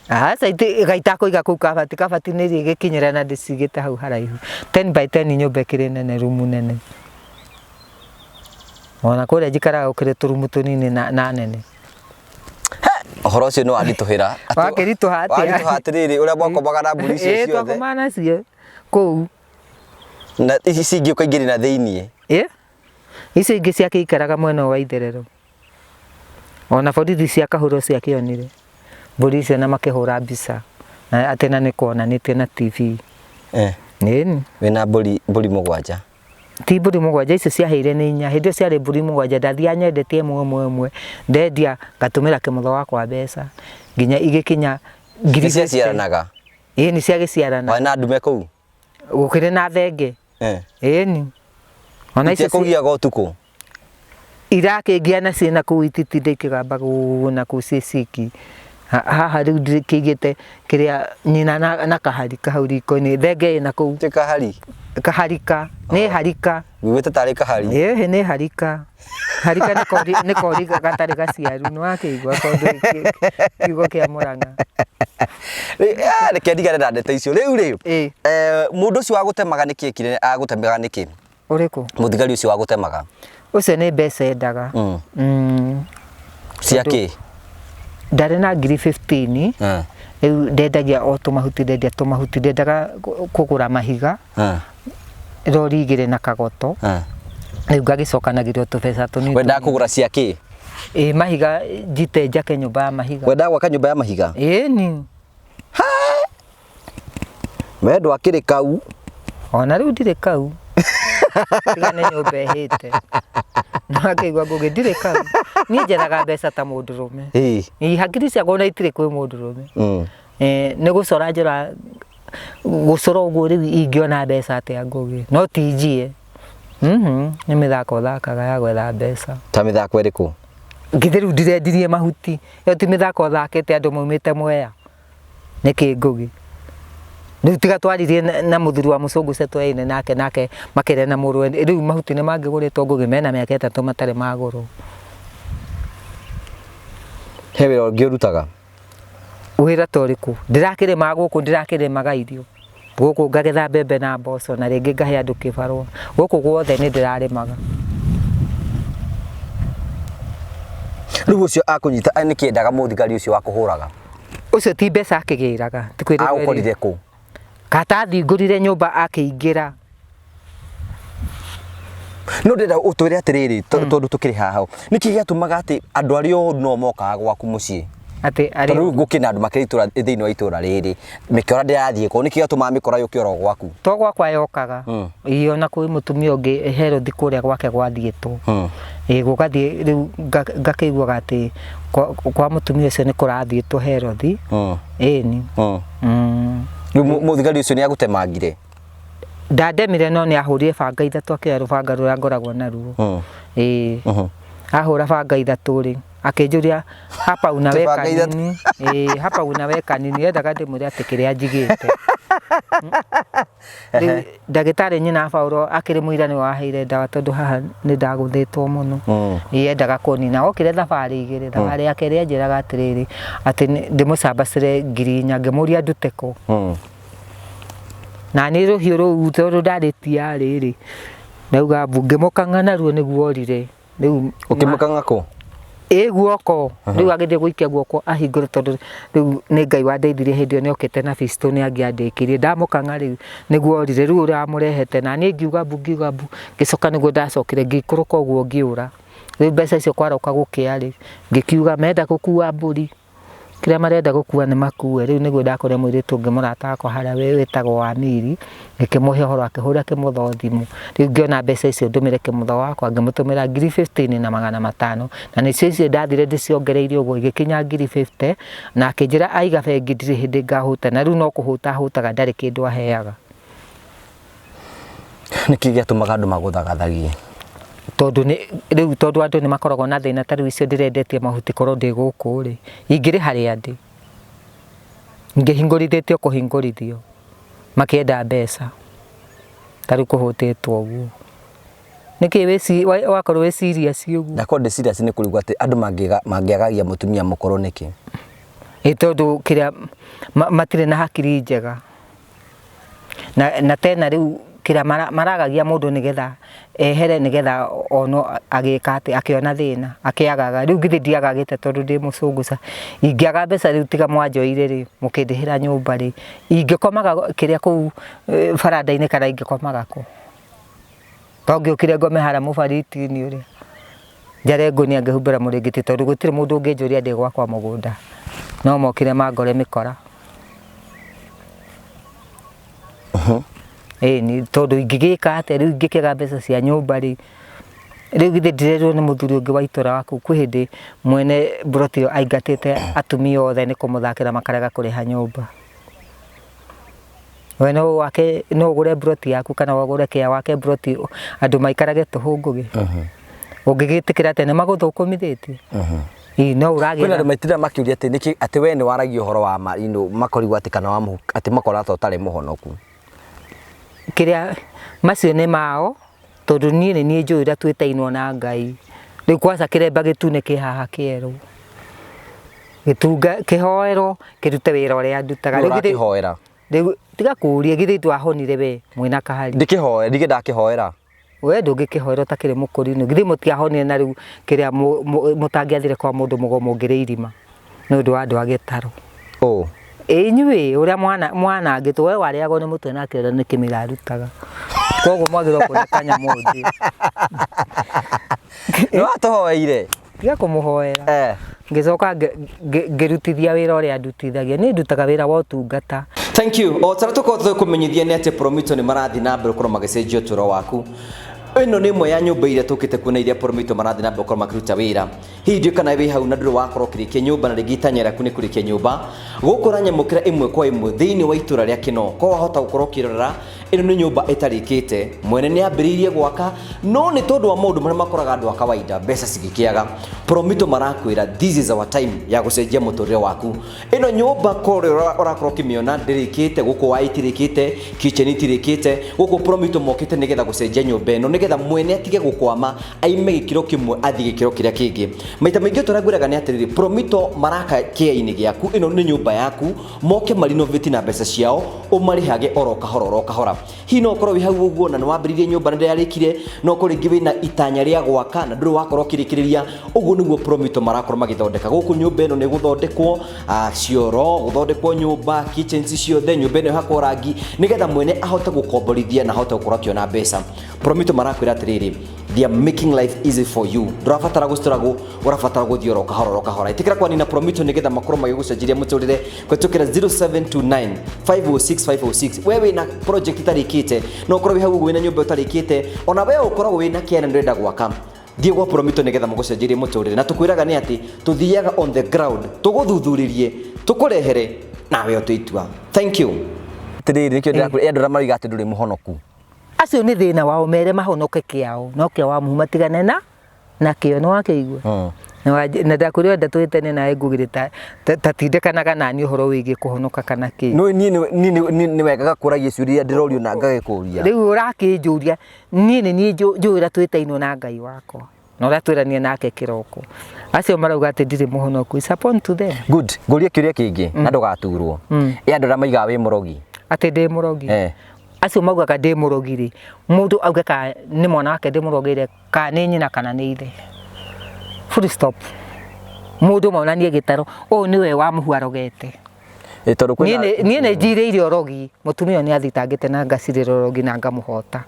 aca gaita kuiga kuu kabati ni rigikinyira na ndicigite hau haraihu 10 by 10 nyumba ikiri nene rumu nene ona kuria njikaraga ukiri turumu tunini na nene uhoro ucio ni wandituhira wakirituha atiriri uria mwakomaga na mburi icio ciothe twakomaga nacio kuu na ici ingi ukaingiri na thiini ici ingi ciakikaraga mwena wa itherero ona borithi cia kahuro ciakionire mburi icio na makihura mbica ati na nikuonanitie na TV wina mburi mugwanja ti mburi mugwanja icio ciaheire ni 4 hindi ciari mburi mugwanja ndathia nyendetie mwe ndendia ngatumira kimutho wakwa mbeca nginya igikinya ngiri ciaranaga ni ciagiciarana wana ndume kuu gukire na thenge ni ona icio kugiaga utuku irakingia na cina kuu ititindikigamba na kuu ciciki haha riu ndikigite kiria nyina na kahari kahau riko-ini thenge na kuu kaharika ni harika wite tari kahari ni harika ni kori gatari gaciaru ni wakigwa tondu kiugo kia Murang'a reke ndigane na ndeto icio riu mundu ucio wagutemaga nikikire agutemaga niki uriku muthigari ucio wagutemaga ucio ni mbeca endaga ciaki ndari na ngiri 15 riu ndendagia o tumahuti ndendaga kugura mahiga rori igire na kagoto riu ngagicokanagirwo tubeca tunini wendaga kugura ciaki mahiga njite njake nyumba ya mahiga wendaga gwaka nyumba ya mahiga ni wendwa akiri kau ona riu ndire kau tiga nä nyå mba ähäte nakeigua ngå gä ndirä kau niä njeraga mbeca ta må ndå rå me hakiri ciakwa na itirä kwä må ndå rå me nä gå cora njora gå cora å guo rä u ingä ona mbeca atä a ngå gä no tinjie nä mä thako thakaga ya gwetha mbeca ta mä thako ä rä kå ngithä rä u ndirendirie mahuti ä ti mä thako thakä te andå maumä te mwea nä kä ngå gä rä u tiga twaririe na må thuri wa må cångå ce tweine nake makä na må rwe rä u mahuti nä mangä gå rä two ngå gä mena mä aka 3 matarä magå rwo he wä ra å ngä å rutaga wä ra to rä kå ndä rakä rä ma gå kå ndä rakä rä maga irio gå kå ngagetha mbembe na mboco na rä ngä ngahe andå kä barwa gå kå guothe nä ndä rarä maga rä u å cio akå nyita nä kä endaga må thigari å cio wa kå hå raga å cio ti mbeca akä gä raga agå korire kå katathi ngå rire nyå mba akä ingä ra no ndä renda å twä re atä rä rä tondå tå kä rä haha nä kä gä atå maga atä andå arä o no mokaga gwaku må ciä tondå gå kä na andå makä itå ra thä inä wa itå ra rä rä mä kä ora ndä rathiä kå nä kä atå maga mä kora yå kä ora gwaku to gwakwa yokaga io na kwä må tumia å ngä herothi kå rä a gwake gwathiä two gå gathiä rä u ngakä iguaga atä kwa må tumia å cio nä kå rathiä two herothi ĩni rä u må thigari å cio nä agå temangire ndandemire no nä ahå rire banga ithatå akä rå banga rå rä a ngoragwo naruo ahå ra banga ithatå rä akä njå ria hapa una weka nini hapa una weka nini endaga ndä mwä re atä kä rä a njigä te ndagä tarä nyina Paulo akä rä må ira nä waheire ndawa tondå haha nä ndagå thä two må no endaga kå nina okä re thabarä igä rä thabarä yake rä anjäraga atä rä rä atä ndä må cambacä ngiri inya ngä må ria ndute ko na nä rå hiå rå u tondå ndarä tia rä rä nauga mbu ngä må kanga naruo nä guo orire rä u å kä må kanga kå guoko rä u agä thiä gå ikia guoko ahingå re tondå rä u nä Ngai wandeithirie hä ndä ä yo nä okä te na bicitå nä angä andä kä rie ndamå kanga rä u nä guo orire rä u å rä a må rehete na niä ngiuga mbu ngä coka nä guo ndacokire ngä ikå rå ka å guo ngä å ra rä u mbeca icio kwaroka gå kä a rä ngä kiuga menda gå kua mbå kä rä a marenda gå kua nä makue rä u nä guo ndakore må irä tå ngä må rata wakwa harä a wä tagwo wa miri ngä kä må he å horo akä hå rä a kä må tho thimå rä u ngä ona mbeca icio ndå mä re kä må tho wakwa ngä må tå mä ra 50 na 500 na nä cio icio ndathire ndä ciongereire å guo igä kinya 50 na akä njä ra aiga bengi ndirä hä ndä ngahå ta na rä u no kå hå ta hå taga ndarä kä ndå aheaga nä kä gä atå maga andå magå thagathagie tondå andå nä makoragwo na thä na ta rä u icio ndä rendetie mahuti korwo ndä gå kå rä ingä rä harä a ndä ngä hingå rithä tie kå hingå rithio makä enda mbeca ta rä u kå hå tä two å guo nä kä wakorwo wä serious å guo ndakorwo ndä serious nä kå rigwo atä andå mangä agagia må tumia må korwo nä kä tondå kä rä a matirä na hakiri njega na tena rä u kä rä a maragagia må ndå nä getha ehere nä getha ono agä ka atä akä ona thä na akä agaga rä u ngä thä ndiagagä te tondå ndä må cångå ingä aga mbeca rä u tiga mwanjoire rä må kä ndä hä ra nyå mba rä ingä komaga kä rä a kå u baranda-inä kana ingä komaga ko to ngä å kä re ngome hara må bariti-inä å rä a njare ngå nä angä humbä ra må rä ngä tä tondå gå tirä må ndå å ngä njå ria ndä gwakwa må gå nda no mokä re mangore mä kora ni tondå ingä gä ka atä rä u ingä kä ga mbeca cia nyå mba rä rä u githä ndirerwo nä må thuri å ngä wa itå ra waku kwä hä ndä mwene mburoti ä yo aingatä te atumia othe nä kå må thakä ra makarega kå rä ha nyå mba we no wake no å gå re mburoti yaku kana wagå re kä a wake mburoti andå maikarage tå hå ngå gä å ngä gä tä kä ra atä nä magå thå kå mithä tie no å ragä kwä na andå maitira makä å ria atä we nä waragia å horo wa makorigwo atä kana atä makorata å tarä må honoku kä rä a macio nä mao tondå niä nä niä njå ä ra twä tainwo na Ngai rä u kwaca kä remba gä tune kä haha kä erwo kä hoerwo kä rute wä ra å rä a ndutaga rä u tiga kå ria githä twahonire we mwä kahari ndä kä hoe ndigä ndakä hoera we ndå ngä kä hoerwo ta kä rä må kå rino githä må tiahonire na rä u kä rä a må tangä athire kwa må ndå må gomo ngä rä irima nä å ndå wa andå agä taro inyuĩ å rä a mwana angä tå we warä agwo nä må twe nakä nä kä mä rarutaga koguo mwagä rwo kå rä a kanyamå ndä nä watå hoeire tiga kå må hoera ngä coka ngä rutithia wä ra å rä a ndutithagia nä ndutaga wä ra wa å tungata Thank you. O tara tuko kumenyithia ni ati Promito ni marathi na mbere kuroma gicenjio turo waku. Ino ni imwe ya nyumba iria tukite kuona iria Promito marathi na mbere kuroma kiruta wira. Hii ndio kana wi hau na nduru wakorwo kirikia nyumba na rigitanyera kuni kurikia nyumba. Gukura nyamukira imwe kwa imwe thiini wa itura ria Kino. Ko wahota gukorwo kirorera ino ni nyumba itarikite. Mwene ni ambiririe gwaka no ni tondu wa maundu maria makoraga andu a kawaida mbeca cigikiaga. Promito marakwira this is our time ya gucenjia muturire waku. Ino nyumba kore urakorwo kimiona ndirikite guku wa itirikite kitchen itirikite guku Promito mokite nigetha gucenjia nyumba ino nigetha mwene atige gukwama aime gikiro kimwe athi gikiro kiria kingi. Maita maingi turagwiraga ni atiriri Promito maraka kia-ini giaku ino ni nyumba yaku moke marinovate na mbeca ciao umarihage oro kahora. Hi no korwo wi hau uguo na wambiririe nyumba na ndirarikire no kuri ngi wina itanya ria gwaka na nduru wakorwo kirikiriria uguo niguo Promito marakorwo magithondeka guku nyumba ino ni guthondekwo cioro guthondekwo nyumba kitchens ciothe nyumba ino hakwo rangi nigetha mwene ahote gukomborithia na ahote gukorwo kiona mbeca. Promito marakwira atiriri they are making life easy for you. Ndurabatara gusturago urabatara guthii oro kahora itikira kwa nina Promito nigetha makorwo magigucenjiria muturire kwetukira 0729 506 wewe na project itarikite no korwo wi hau wina nyumba itarikite ona wewe ukorwo wina kiana ndenda gwaka thie gwa Promito nigetha mugucenjirie muturire na tukwiraga ni ati tuthiaga on the ground tuguthuthuririe tukurehere nawe utwitua. Thank you. Tiriri nikyo ndakuri andura mariga ati nduri muhonoku acio ni thina wao mere mahonoke kiao no kia wa mumatigane na kio no wakeigua na ndakurio ndatwitene nae ngugirita tatindekanaga nani uhoro wigi kuhonoka kana ki no ni wegaga kuragia ciuria ndirorio na ngagikuria riu urakinjuria ni njura twitaino na Ngai wakwa no ratwirania nake kiroko acio marauga ati ndiri muhonoku is upon to them. Good nguria kiuria kingi na ndugaturwo andura maiga wi murogi ati ndi murogi acio maugaga ndi murogiri mundu auga ka ni mwana wake ndi murogire ka ni nyina kana ni ithe full stop mundu maunanie gitaro o niwe wa muhuarogete itoru kwina ni ne njire orogi mutumio ni athitangite na ngacirira orogi na ngamuhota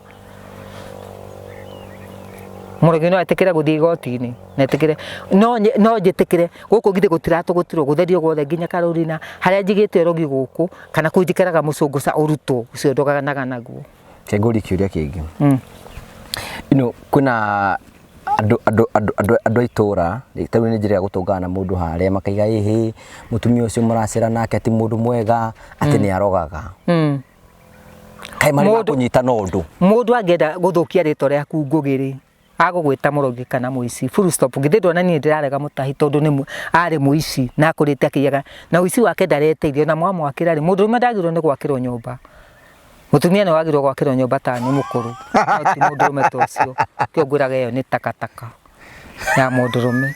murogi no atekera guthii gotini na atekere no njitikire guku githe gutiro gutherio gothe nginya karurina haria njigite orogi guku kana kunjikeraga mucunguca uruto ucio ndoganaga naguo kenguri kiuria kingi ino kuna andu itura taru ni njira ya gutungana na mundu haria makaiga ihi mutumia ucio muracira nake ati mundu mwega ati ni arogaga kai mari makunyita no ndu mundu angenda guthukia rito riaku ngugiri agugwita murogi kana muici full stop ngithindwa na nie ndirarega mutahi tondu ni ari muici na kurite akiyaga na uici wake ndareteirio na mwamwakira ri mundu mandagirwo ni gwakirwo nyumba mutumia ni wagirwo gwakirwo nyumba ta ni mukuru ati mundu metocio kio nguraga iyo ni takataka ya mundu rume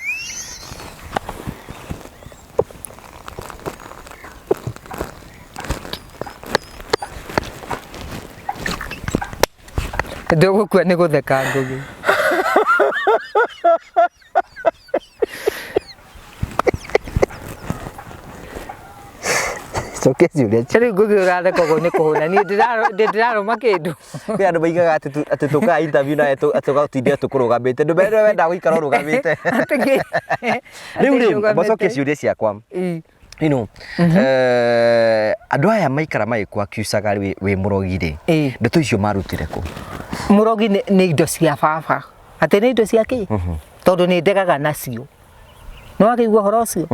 ndogo kwa ni gutheka ngugi soke ciuria chari ngugi urathe kogo ni kuhuna ni ndiraro makindu kwi andu maigaga ati tuka interview na atuga utinde tukurugamite ndu mbere wenda guikara urugamite riu macoke ciuria ciakwa ino andu aya maikara maikwa kiusaga wi murogire ndeto icio marutire ku murogi ni indo cia baba ati ni indo cia ki tondu ni ndegaga nacio no akigua horo ucio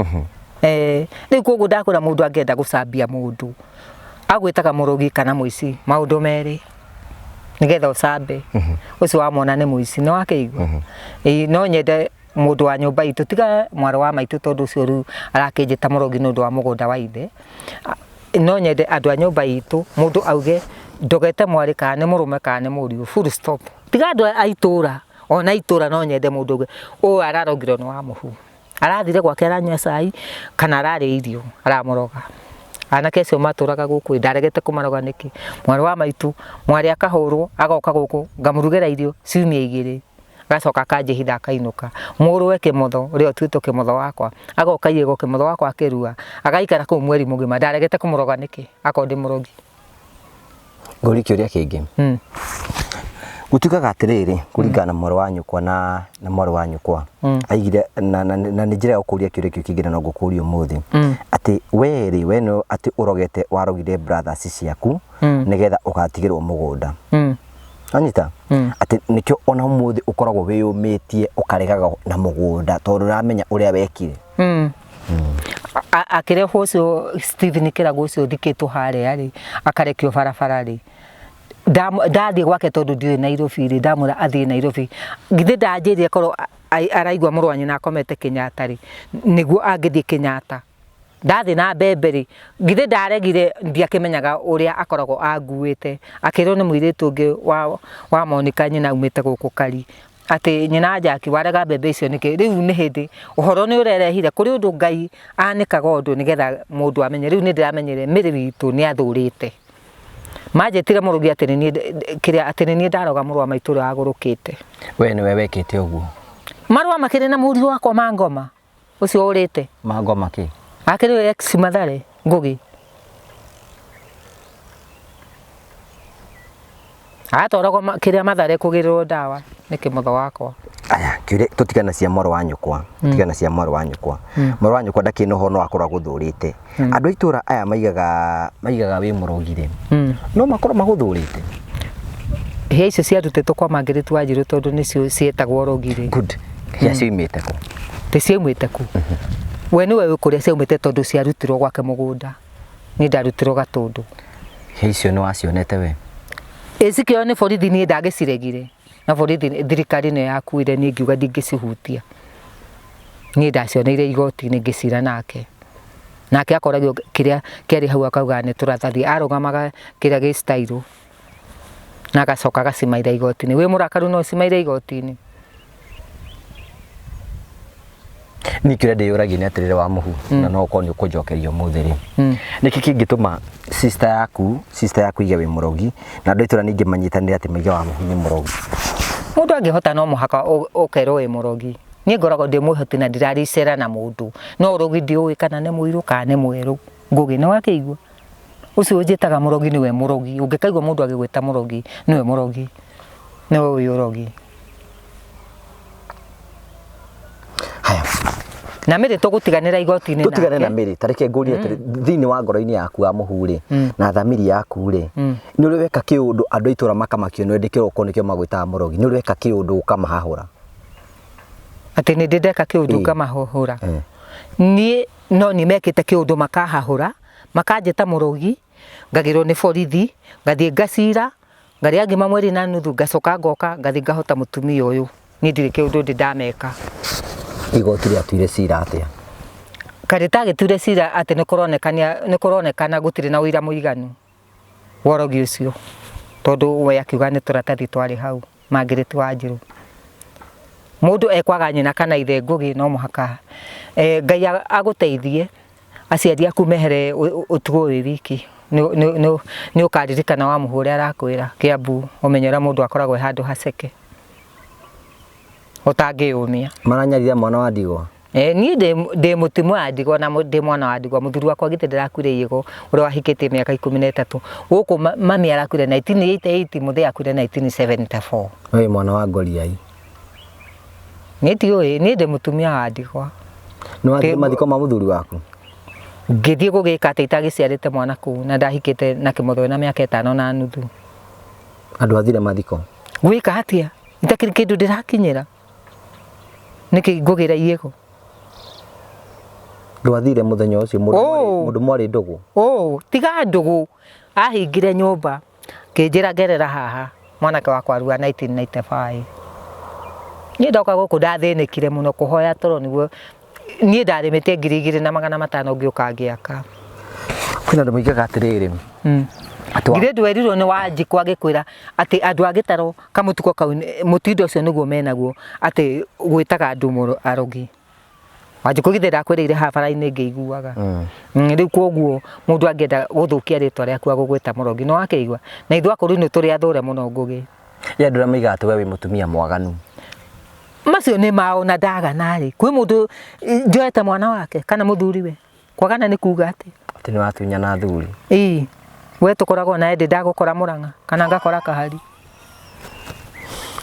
ni koguo ndakura mundu angenda gucambia mundu agwitaga murogi kana muici maundu meri nigetha ucambe ucio wamona ni muici no akigua no nyende mundu wa nyumba itu tiga mwaro wa maitu tondu ucio ru arakinjita murogi nundu wa mugunda wa ithe no nyende andu a nyumba itu mundu auge ndogete mwari kana murume kana muriu full stop tiga andu aitura ona itura no nyende mundu auge o ararogirwo no wa muhu arathire gwake aranywa cai kana arari irio aramuroga anake cio maturaga guku ndaregete kumaroga niki mwari wa maitu mwari akahurwo agoka guku ngamurugira irio ciumia igiri gacoka kanjihitha akainuka muruwe kimotho rio twito kimotho wakwa agoka iego kimotho wakwa akirua agaikara ku mweri mugima ndaregete kumuroga niki akondi murogi ngori kiuria kingi Gutukaga atiriri kuringana na moro wa nyukwa na moro wa nyukwa aigire na njira ukuria kiure kio kingire no gukurio muthi ati we no ati urogete warogire brothers ciaku nigetha ugatigirwo mugunda anyita ati nikyo ona muthi ukoragwo wiyumitie ukaregaga na mugunda tondu uramenya uria wekire akireho ucio Stephen Kirago ucio thikitwo hare ari akarekio barabara ri ndathie gwake tondu ndi Nairobi ri ndamura athie Nairobi githe ndanjirie korwo araigwa murwanyi na akomete Kenyatta ri niguo angithie Kenyatta ndathie na mbembe ri githe ndaregire ndiakimenyaga uria akoragwo anguite akirwo ni mwiritu ungi wa Monica nyina umite guku Kari ati nyina Jaki warega mbembe icio niki riu ni hindi uhoro ni urerehire kuri undu Ngai anikaga undu nigetha mundu amenye riu ni ndiramenyere miri witu ni athurite majetire murugi ati ni kiria ati ni ndaroga murwa maitu agurukite we ni we wekite uguo marwa makire na muri wakwa mangoma ucio urite mangoma ki akire ex Mathare Ngugi atorogo kiria Mathare kugirwo dawa niki mutho wakwa aya kiure tutigana cia moro wa nyukwa tutigana cia moro wa nyukwa moro wa nyukwa ndakino hono akora guthurite andu aitura aya maigaga wi murogire no makoro maguthurite he icio ciarutetwo kwa Margaret Wanjiru tondu nicio cietagwo rogire good ya ciumite ku te ciumite ku we ni we kuria ciumite tondu ciarutirwo gwake mugunda ni ndarutirwo gatundu he icio no acionete we Ezikio ni borithi ni ndagiciregire na borithi thirikari ne yakuire ni ngiuga ndingicihutia ni ndacioneire igoti ni ngicira nake akoragio kiria keri hau akauga ni turathathi arugamaga kiria gi style na gacoka gacimaira igoti ni we murakaru no cimaira igoti ni nikire ndiyuragi ni atirire wa muhu na no ukoni ukujokerio muthiri niki kingituma sister yaku ige wi murogi na ndoitura ningi manyitanire ati maiga wa muhu ni murogi mundu angihota no muhaka ukerwo wi murogi ni ngorago ndi muhoti na ndiraricera na mundu no urogi ndiuwi kana ni muiru kana ni mweru Ngugi no akigwa ucio njitaga murogi ni we murogi ungikaigwa mundu agigwita murogi ni we murogi ni we wi urogi haya na miri tugutiganira igoti ni tutigane na miri tareke nguri thini wa ngoro-ini yaku wa muhure na thamiri yaku ri ni uri weka kiundu andu aitura makamakio ni ndikiro ko nikio magwita murogi ni uri weka kiundu ukamahahura ati ni ndeka kiundu ukamahahura ni no ni mekite kiundu makahahura makanjeta murogi ngagirwo ni borithi ngathie ngacira ngaria ngima mweri na nuthu ngacoka ngoka ngathie ngahota mutumia uyu ni ndire kiundu ndameka igoti ria tuire cira atia karita gitire cira ati ni kuronekana gutire na uira muiganu worogi ucio tondu we akiuga ni turatathi twari hau Margaret Wanjiru mundu ekwaga nyina kana ithe Ngugi no muhaka Ngai aguteithie aciari aku mehere utugo wi wiki ni ukaririkana wa muhure arakwira Kiambu umenyera mundu akoragwo handu haceke utangiumia maranyarira mwana wa ndigwa ni de mutimu wa ndigwa na de mwana wa ndigwa muthuru wakwa gite ndirakwire yego uri wahikite miaka 13 guku mami arakwire 1988 muthe akwire 1974 we mwana wa Ngoriai ni tiwe ni de mutumia wa ndigwa no ati mathiko ma muthuru waku ngithie gugika ati itagiciarite mwana ku na ndahikite na kimotho na miaka 5 na nuthu andu athire mathiko gwika atia itakiri kindu ndirakinyira niki ngugira yego ndwathire muthenya ucio mundu mwari ndugu tiga ndugu ahingire nyumba kinjira gerera haha mwanake wakwa rua 1995 ni ndoka guku ndathinikire muno kuhoya toro niguo ni ndarimite 2,500 ngiuka ngiaka kwina ndu muigaga atiriri ngire ndwerirwo ni Wanjiku agikwira ati andu agitaro kamutuko kau mutindo ucio niguo menaguo ati gwitaga andu arogi Wanjiku githe ndakwirire habara-ini ngiiguaga riu koguo mundu angienda guthukia ritwa riaku agugwita murogi no akeigwa na ithu akuru ni turi athure muno Ngugi ya ndura maiga ati we wi mutumia mwaganu macio ni mao na ndagana ri kwi mundu njoete mwana wake kana muthuriwe kwagana ni kuga ati ni watunya na thuri we tukoragwo na ndi ndagukora Murang'a kana ngakora Kahari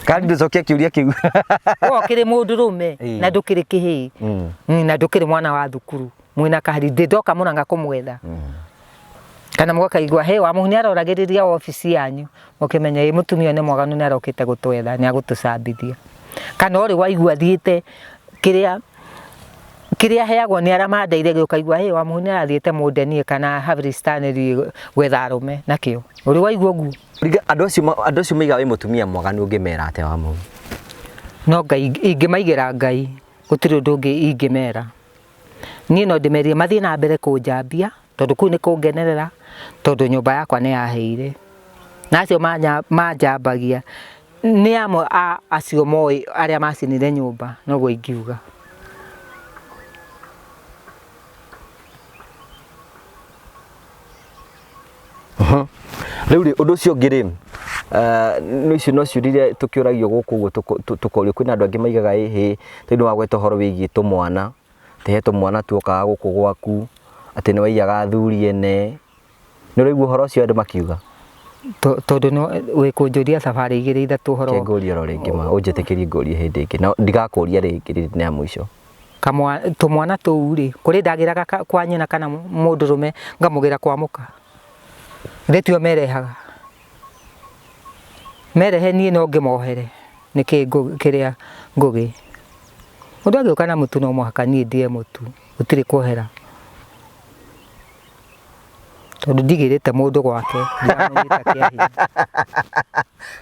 Kandi nducokia kiuria kiu. Kiri mundurume na ndukiri kihii. Na ndukiri mwana wa thukuru. Mwina kahari ndoka muna ngakumwetha. Kana mwakaigwa he wa muhuni aroragiriria ofisi yanyu. Ukimenya ii mutumia ne mwaganu ne arokite gutwetha ni agutucambithia. Kana ori waigua thiite kiria heagwo ni ara mandeire ukaigwa he wa muhuni arathiite mundenie kana Havristaneri gwetha arume nakio. Uri waigua uguo. Andu acio maiga wi mutumia mwaganu ungimera ate wa mu. No Ngai ingimaigira Ngai gutiri undu ungi ingimera. Ni no ndimerie mathie na mbere kunjambia tondu ku ni kungenerera tondu nyumba yakwa ni yaheire. Nacio manjambagia ni amwe acio moi aria macinire nyumba no go ingiuga. Riu undu ucio ngiri no icio no ciurire tukiuragio guku guo tukorio kwina andu angi maigaga hi tondu wa gweta horo wigie tumwana teheto mwana tuokaga guku gwaku ati ni waiyaga athuri ene no riu horo ucio andu makiuga tondu no we kunjuria safari igiri ithatu horo kenguria ro ringi ma unjetikirie nguria hindi ingi na ndigakuria ringi ni amwisho kamwa tumwana tuuri kuri ndagiraga kwa nyina kana mundurume ngamugira kwa muka ndetio merehaga merehe ni no ngimohere niki kiria ngugi undu agioka na mutu no muhaka ni ndie mutu utiri kuhera tondu ndigirite mundu gwake ndiramwita kiahi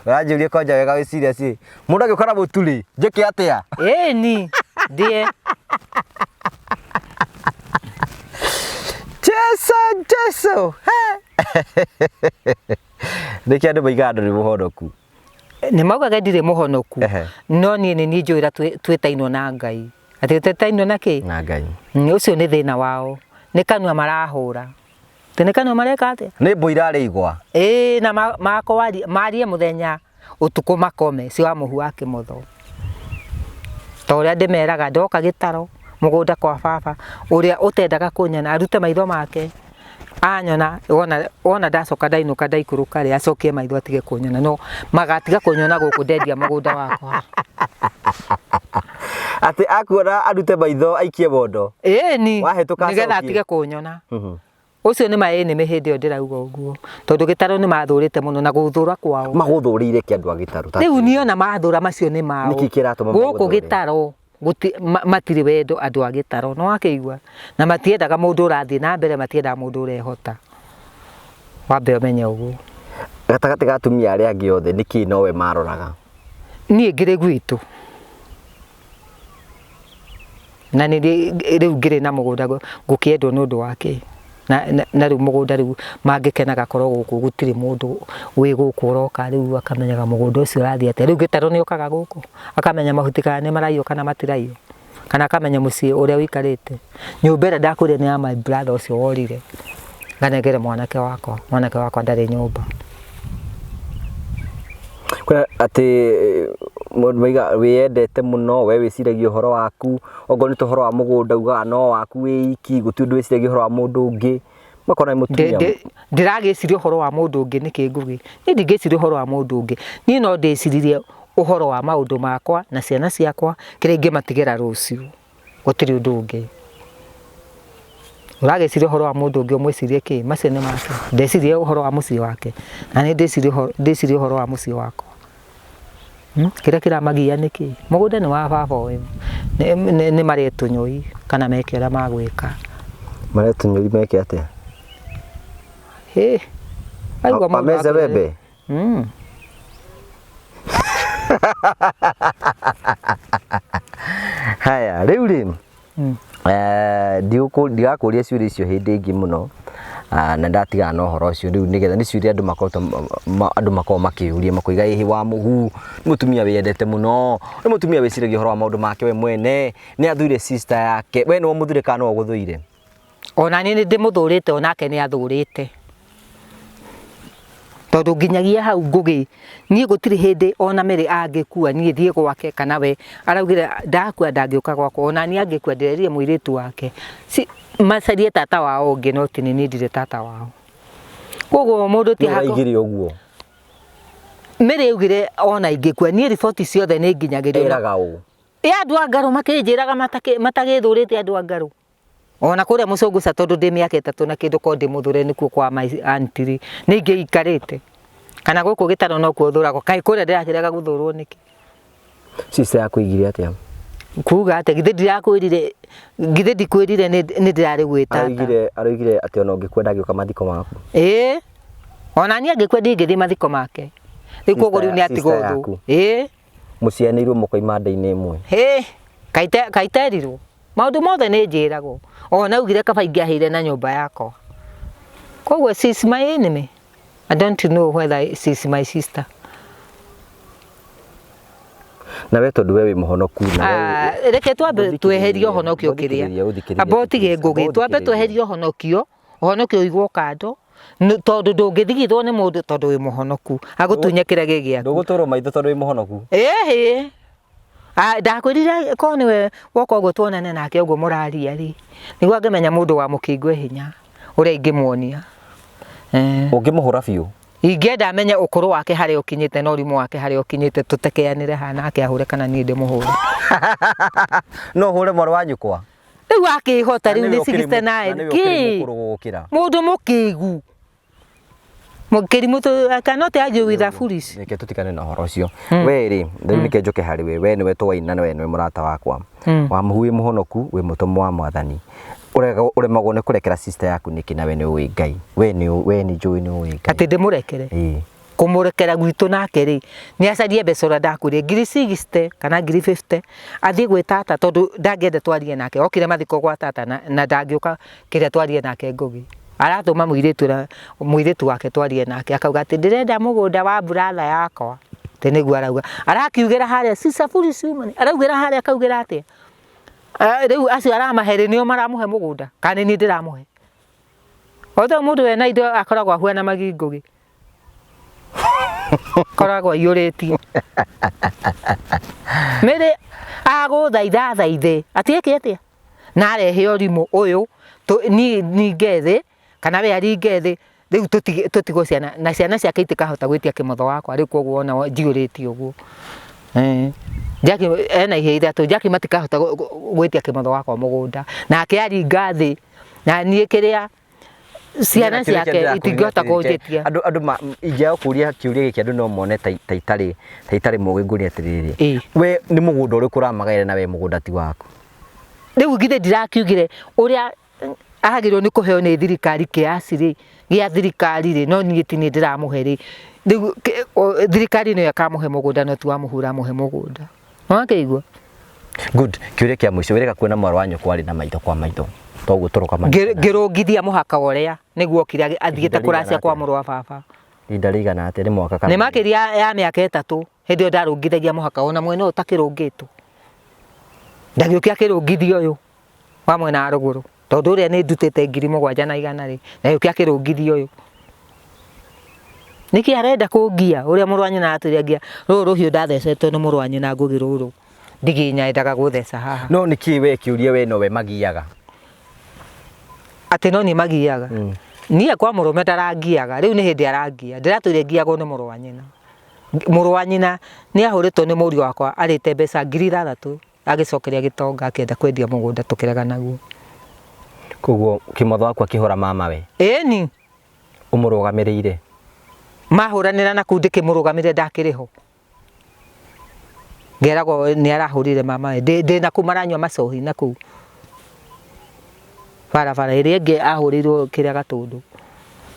wajurie koja wega wi serious mundu agioka na mutu ri njike atia ni ndie Jesu niki andu maiga andu ni muhonoku ni maugaga ndire muhonoku no ni njuira twitainwo na Ngai ati twitainwo na ki na Ngai ucio ni thina wao ni kanua marahura tene kanua mareka atia ni mbuirari igwa na mako marie muthenya utuku makome si wa muhu wake mutho toria ndimeraga ndoka gitaro mugunda kwa baba uria utendaga kunyana arute maitho make anyona wona ndacoka ndainuka ndaikuruka ri acokie maitho atige kunyona no magatiga kunyona guku ndendia mugunda wakwa ati akuona arute maitho aikie bondo ni nigetha atige kunyona ucio ni maeni mihindi yo ndirauga uguo tondu gitaro ni mathurite muno na guthura kwao maguthurire ki andu a gitaro riu niona mathura macio ni mao niki kiratuma guku gitaro matiri wendo andu a gitaro no akeigua na matiendaga mundu urathie na mbere matiendaga mundu urehota wambe umenye uguo gatagati ga atumia aria angi othe niki nowe maroraga nie ngire gwitu na ni riu ngire na mugunda ngukiendwo nundu wake na riu mugunda riu mangikenaga koro guku gutiri mundu wi guku uroka riu akamenyaga mugunda ucio rathie ate riu gitaro ni okaga guku akamenya mahuti kana ni maraio kana matiraio kana akamenya mucii uria wikarite nyumba ira ndakuria ni ya my brother ucio worire nganegere mwanake wakwa ndari nyumba kwa ati mwiga wiyendete muno we wiciragia horo waku ogo ni horo wa mugunda uga no waku wi iki guti ndu wiciragia horo wa mundu ungi makona mutumia ndiragiciria horo wa mundu ungi niki ngugi ni ndigiciria horo wa mundu ungi ni no ndiciririe uhoro wa maundu makwa na ciana ciakwa kire ngimatigira ruciu gutiri undu ungi uragiciria horo wa mundu ungi umwicirie ki macene make ndecirie uhoro wa mucii wake na ni ndecirie uhoro wa mucii wakwa kira kira magia niki mugunda ni wa baba uyu ni maretunyoi kana meke ara magwika maretunyoi meke atia aigwa mameze bebe haya riu ri ndigakuria ciuria icio hindi ingi muno na ndatiga no horo ucio riu nigetha ni ciuria andu makoo makiuria makoiga ihi wa muhu ni mutumia wiyendete muno ni mutumia wiciragia horo wa maundu make we mwene ni athuire sister yake we no muthire kana no guthuire ona ni ndimuthurite onake ni athurite tondu nginyagia hau ngugi nie gutiri hindi ona mere angikua nie thie gwake kana we araugire ndakua ndangioka gwako ona ni angikua ndirerie muiritu wake si macarie tata wao ungi no tini ni ndire tata wao koguo mundu ti hako igiri uguo mere ugire ona ingikua ni riboti ciothe ni nginyagirio eraga u andu a Ngaro makinjiraga matagithurite andu a Ngaro ona kuria mucunguca tondu ndi miaka 3 na kindu ko ndi muthure nikuo kwa my auntie ni ngiikarite kana guku gitano no kuthuragwo kai kuria ndirakiraga guthurwo niki sister yaku igire atia kuga ate githe ndirakwirire githe ndikwirire ni ndirari gwita arigire ati ona ungikwenda gioka mathiko maku ona ni angikwenda ingithi mathiko make rikuo gori ni atigothu mucianirwo mukoima nda-ini imwe kaiterirwo maundu mothe ni njiragwo ona ugire kaba ingiahire na nyumba yakwa koguo she is my enemy. I don't know whether she is my sister. Na we tondu we wi muhonoku na reke twambe tweherio honokio kiria abotige ngugi twambe tweherio honokio igwo kando tondu ndungithigithwo ni mundu tondu wi muhonoku agutunyekira gigia ndugutoro maitho tondu wi muhonoku ndakwirire ko niwe woko uguo tuonane nake uguo muraria ri niguo angemenya mundu wa mukingwe hinya uria ingimuonia ungimuhura biu ingenda amenye ukuru wake hari ukinyite na urimu wake hari ukinyite tutekeanire hana ake ahure kana ni ndi muhure no hure moro wa nyukwa riu akihota riu ni 69 ki mundu mukigu mukiri mutu cannot argue with a foolish nike tutikane na horo cio we ri riu nike njoke hari we niwe twaina we niwe murata wakwa wa muhui muhonoku we mutomo wa mwathani uremagwo ni kurekera sister yaku niki na we ni uwi Ngai we ni njui ni uwi Ngai ati ndimurekere kumurekera gwitu nake ri ni acarie becora ndakurie ngiri 60 kana ngiri 50 athie gwi tata tondu ndangende twarie nake okire mathiko gwa tata na ndangiuka kiria twarie nake ngugi aratuma muiritu wake twarie nake akauga ati ndirenda mugunda wa brother yakwa teniguo arauga arakiugira haria sisa furi ciumani araugira haria akaugira atia riu acio aramahere nio maramuhe mugunda kana ni ndiramuhe othe mundu wena indo akoragwo ahuana magingugi koragwo yuritie mere aguthaithe atieke atia na arehe urimu uyu ni ngethe kana we ari ngethe riu tutigo ciana na ciana ciake itikahota gwitia kimotho wakwa riu koguo ona njiuritie uguo Jaki ena ihe ithatu Jaki matikahota gwitia kimotho wakwa mugunda nake ari ngathi na nie kiria ciana ciake itingihota kunjitia andu ingeo kuria kiuria giki andu no mone taitari muginguri atiriri we ni mugunda uri kuramagaire na we mugunda ti waku riu githe ndirakiugire uria agirwo ni kuheo ni thirikari kiasi gia thirikari ri no ni tini ndiramuhe ri riu thirikari no yakamuhe mugunda no tuwa muhura muhe mugunda wakeigwa good kiuria kia mwisho wireka kwena mwaro wanyu kwari na maitho kwa maitho toguo toroka ngirungithia muhaka uria niguo kiria athiite kuracia kwa muru wa baba indarigana ati ni mwaka kana ni makiria ya miaka 3 hindi ndarungithagia muhaka ona mwena utakirungitu ndagiukia kirungithio uyu wa mwena ruguru tondu uria ni ndutite 7,100 ri na yukia kirungithio uyu niki arenda kungia uria muru wanyu na atiriagia ruhiu ndathecetwo ni muru wanyu na ngugi ruru ndiginya endaga gutheca haha no niki we kiuria we no we magiaga ati no ni magiaga nie kwa murume ndarangiaga riu ni hindi arangia ndiratwire ngiagwo ni muru wa nyina ni ahuritwo ni muri wakwa arite mbeca 6,000 agicokeria gitonga akenda kwendia mugunda tukiraga naguo koguo kimotho wakwa kihora mama we ni umurugamirire mahuranira na kundi kimurugamire ndakiriho geragwo ni arahurire mama we ndina kumaranywa macohi na ku bara iria nge ahurirwo kiria gatundu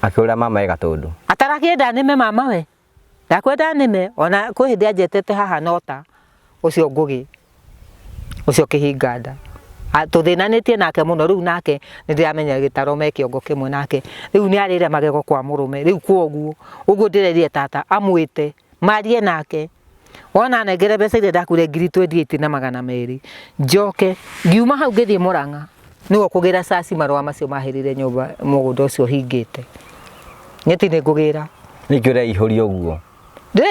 akiura mama we gatundu atarakienda nime mama we ndakwenda nime ona kwi hindi anjetete haha nota ucio ngugi ucio kihinganda tuthinanitie nake muno riu nake nindiramenya gitaro me kiongo kimwe nake riu ni arire magego kwa murume riu kwoguo uguo ndirerie tata amwite marie nake wona negere mbeca iria ndakure 28,200 njoke ngiuma hau ngithie Murang'a nigo kugira saci marwa macio mahirire nyumba mugunda ucio hingite nyeti ni ngugira nikire ihorio uguo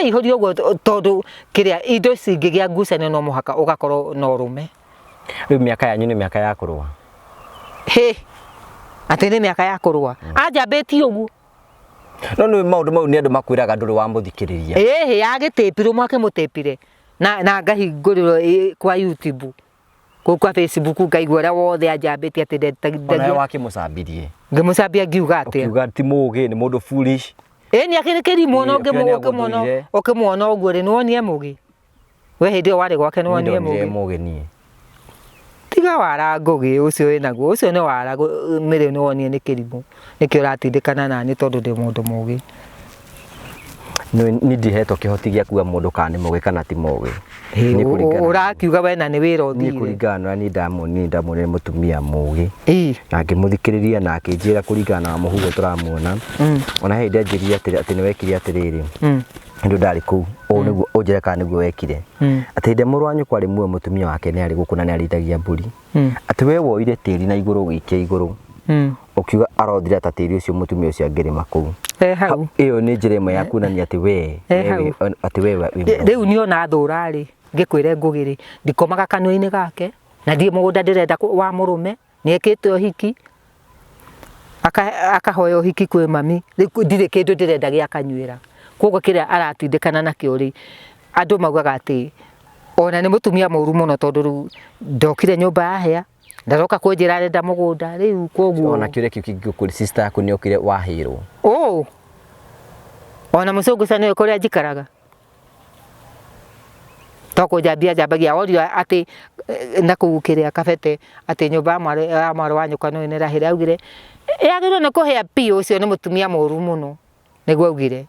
ihorio uguo tondu kiria indo cingigia ngucanio no muhaka ugakorwo no rume riu miaka yanyu ni miaka ya kurua ati ni miaka ya kurua anjambitie uguo no nĩ maũndũ mau nĩ andũ makwĩraga ndũrĩ wa mũthikĩrĩria agĩtĩpirwo mwake mũtĩpire na ngahingũrĩrwo kwa YouTube kwa Facebook ngaigua ũrĩa wothe anjambĩtie atĩ ndetagia ona wakĩmũcambirie ngĩmũcambia ngiuga atĩa ukiuga ti mũũgĩ nĩ mũndũ foolish nĩ akĩrĩ kĩrimũ no ũkĩmuona ũguo rĩ nĩwonie mũgĩ we hĩndĩ ĩyo warĩ gwake nĩwonie mũgĩ niĩ tiga wara ngũgĩ ũcio wĩnaguo ũcio nĩ wara mĩrĩ nĩwonie nĩ kĩrimũ nĩkĩo ũratindĩkana nani tondũ ndĩ mũndũ mũgĩ nĩ ndihetwo kĩhoti gĩa kuga mũndũ kana nĩ mũgĩ kana ti mũgĩ ũrakiuga we na nĩ wĩra ũthire nĩ kũringana na niĩ ndamuonire mũtumia mũgĩ na ngĩmũthikĩrĩria na akĩnjĩra kũringana na mũhugo tũramuona ona hĩndĩ anjĩrire atĩ nĩ wekire atĩrĩrĩ ndũ ndarĩ kũu ũũ nĩguo ũnjĩre kana nĩguo wekire atĩ hĩndĩ mũrũ wa nyũkwa arĩ muoyo mũtumia wake nĩ arĩ gũkũ na nĩ arĩithagia mbũri atĩ we woire tĩri na igũrũ ũgĩikia igũrũ ukiuga arothira ta tĩri ũcio mũtumia ũcio angĩrĩma kũu ĩyo nĩ njĩra ĩmwe ya kuonania atĩ we rĩu nĩ ona thũra rĩ ngĩkwĩre ngũgĩ rĩ ndikomaga kanua-inĩ gake na ndiĩ mũgũnda ndĩrenda wa mũrũme nĩ ekĩte ũhiki akahoya ũhiki kwĩ mami ndirĩ kĩndũ ndĩrenda gĩa kanyuĩra koguo kĩrĩa aratindĩkana nakĩo rĩ andũ maugaga atĩ ona nĩ mũtumia mũru mũno tondũ rĩu ndokire nyũmba yahĩa ndaroka kũnjĩra arenda mũgũnda rĩu koguo ona kĩũria kĩu kĩngĩkũrĩ sister yaku nĩ okire wahĩrwo ona mũcũngũca nĩwe kũrĩa njikaraga toko njambagia orio atĩ na kũu kĩrĩa kabete atĩ nyũmba ya mwarĩ wa nyũkwa no nĩrahĩra augire yagĩrĩirwo nĩ kũhĩa piũ ũcio nĩ mũtumia mũru mũno nĩguo augire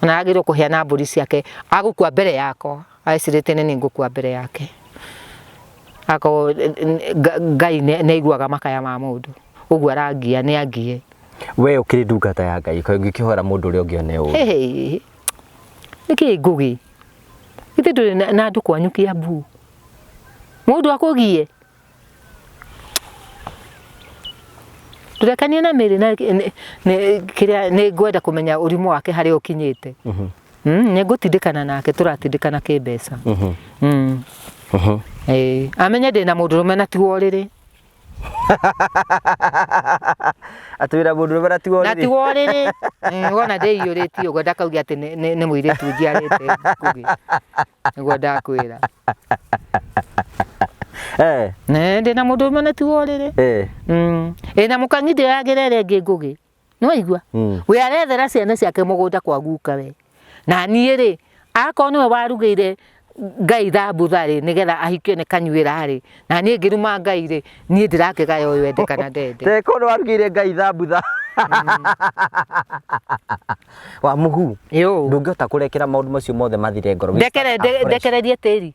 ona agĩrĩirwo kũhĩa na mbũri ciake agũkua mbere yakwa acirĩte nĩ ngũkua mbere yake ako Ngai nĩ aiguaga makaya ma mũndũ ũguo arangia nĩ angie we ũkĩrĩ ndungata ya Ngai ũngĩkĩhora mũndũ ũrĩa ũngĩ one ũũ nĩkĩ ngũgĩ githĩ ndũrĩ na andũ kwanyu Kiambu mũndũ akũgie ndũrekanie na mĩrĩ na kĩrĩa nĩ ngwenda kũmenya ũrimũ wake harĩa ũkinyĩte nĩ ngũtindĩkana nake tũratindĩkana kĩmbeca amenye ndĩ na mũndũrũme na tiwo rĩrĩ atwĩra mũndũrũme na tiwo rĩrĩ wona ndĩiyũrĩtie ũguo ndakauge atĩ nĩ mũirĩtu njiarĩte ngũgĩ nĩguo ndakwĩra ndĩ na mũndũrũme na tiwo rĩrĩ na mũkangi ndĩragĩra ĩrĩa ĩngĩ ngũgĩ nĩwaigua we arethera ciana ciake mũgũnda kwa guka we na niĩ rĩ akorwo nĩwe warugĩire Ngai thambutha rĩ nĩgetha ahikio nĩ kanyuĩra rĩ na niĩ ngĩruma Ngai rĩ niĩ ndĩrakĩgaya ũyũ wende kana ndende teko nĩ warugĩire Ngai thambutha wa mũhu ndũngĩhota kũrekera maũndũ macio mothe mathire ngoro ndekererie tĩri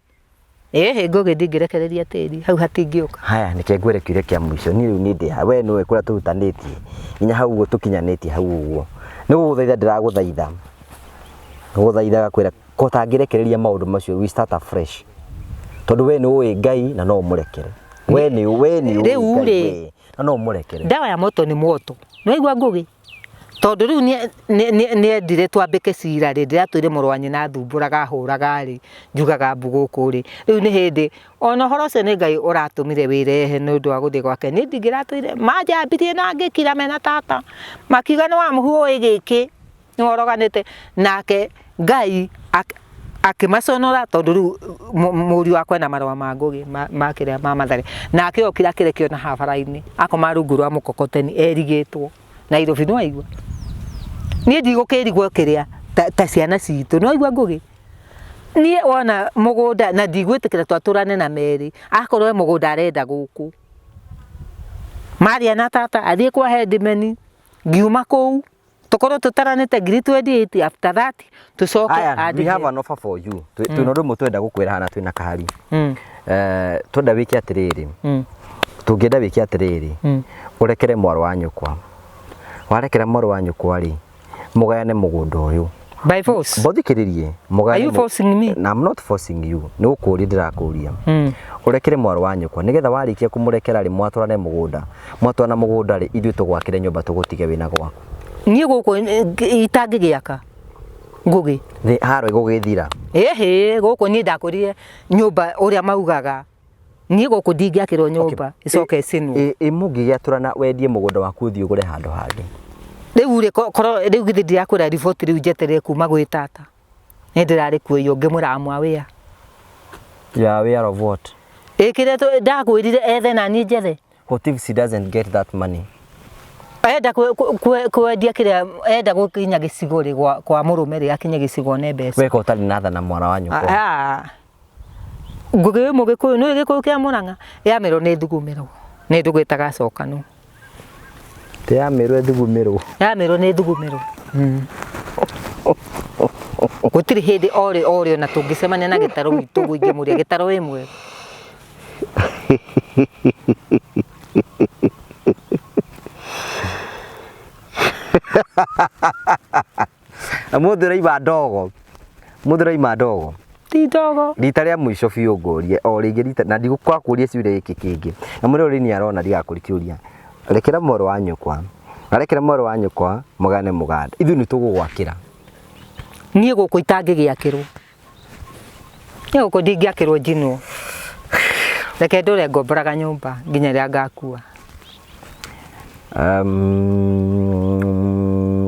ngũgĩ ndingĩrekereria tĩri hau hatingĩũka haya nĩkĩo ngwĩre kĩũria kĩa mũico niĩ rĩu nĩ ndĩ we nĩwe kũrĩa tũrutanĩtie nginya hau ũguo tũkinyanĩtie hau ũguo nĩ gũgũthaitha ndĩragũthaitha gũthaitha gakwĩra kũtangĩrekereria maũndũ macio we start afresh tondũ we nĩ ũĩ Ngai na no ũmũrekere we nĩ ũĩ na no ũmũrekere ndawa ya moto nĩ moto nĩwaigua ngũgĩ tondũ rĩu nĩ endire twambĩke cira rĩ ndĩratwĩre mũrũ wa nyina thumbũraga hũraga rĩ njugaga mbũgũkũ rĩ rĩu nĩ hĩndĩ ona ũhoro ũcio nĩ Ngai ũratũmire wĩrehe nĩ ũndũ wa gũthiĩ gwake nĩ ndingĩratwĩre manjambirie na ngĩkira mena tata makiuga nĩ wa mũhu ũĩ gĩkĩ nĩ woroganĩte nake Ngai akĩmaconora tondũ rĩu mũriũ wakwa na marũa ma ngũgĩ makĩrĩa ma Mathare nake okire akĩrekio na habara-inĩ akoma rungu rwa mũkokoteni erigĩtwo Nairobi nĩwaigua niĩ ndigũkĩrigwo kĩrĩa ta ciana citũ nĩwaigua ngũgĩ niĩ wona mũgũnda na ndigwĩtĩkĩra twatũrane na merĩ akorwo we mũgũnda arenda gũkũ maria na tata athiĩ kwa headman ngiuma kũu tukorwo tutaranite ngiri 28 after that tucoke we have an offer for you twina rũmũ twenda gũkwĩra hana twina kahari twenda wĩke atĩrĩrĩ tũngĩenda wĩke atĩrĩrĩ ũrekere mwarĩ wa nyũkwa warekera mwarĩ wa nyũkwa rĩ mũgayane mũgũnda ũyũ by force bothikĩrĩrie mũgayane are you forcing me I'm not forcing you nĩ ũkũũria ndĩrakũũria ũrekere mwarĩ wa nyũkwa nĩgetha warĩkia kũmũrekera rĩ mwatwarane mũgũnda mwatwarana mũgũnda rĩ ithuĩ tũgwakĩre nyũmba tũgũtige wĩna gwaku niĩ gũkũ itangĩgĩaka ngũgĩ haro igũgĩthira gũkũ niĩ ndakũrire nyũmba ũrĩa maugaga niĩ gũkũ ndingĩakĩrwo nyũmba icoke ĩcinwo mũngĩgĩatũrana wendie mũgũnda waku ũthiĩ ũgũre handũ hangĩ Riu korwo riu githi ndirakwira riboti riu njeterere kuma gwi tata ni ndirari kuo ngimwira amwa wia Yeah, aware of what? Ikire to ndakwirire ethe na ni njethe. What if she doesn't get that money? Enda kwendia kiria enda gukinya gicigo ri kwa murume ri akinya gicigo ne mbeca. Weka utari natha na mwana wanyu ko. Ngugi mugikuyu no gikuyu kia Murang'a yamirwo ni thugumiro. Ni ndugwitaga cokano. Te yamirwo thugumiro. Yamirwo ni thugumiro. Gutiri hindi ori na tungicemania na gitaro gitu guingi muria gitaro wimwe. Muthira ndogo. Muthira ndogo. Ti ndogo. Rita ria mwisho biu ngurie o ringi rita na ndigukwa kuria ciure iki kingi. Na muri uri ni arona ndiga kurikiuria. Rekera moro wa nyukwa. Arekera moro wa nyukwa mugane muganda. Ithu ni tugugwakira. Nie guku itangigiakirwo. Nie guku ndingiakirwo njinwo. Reke ndore ngomboraga nyumba nginya ria ngakua.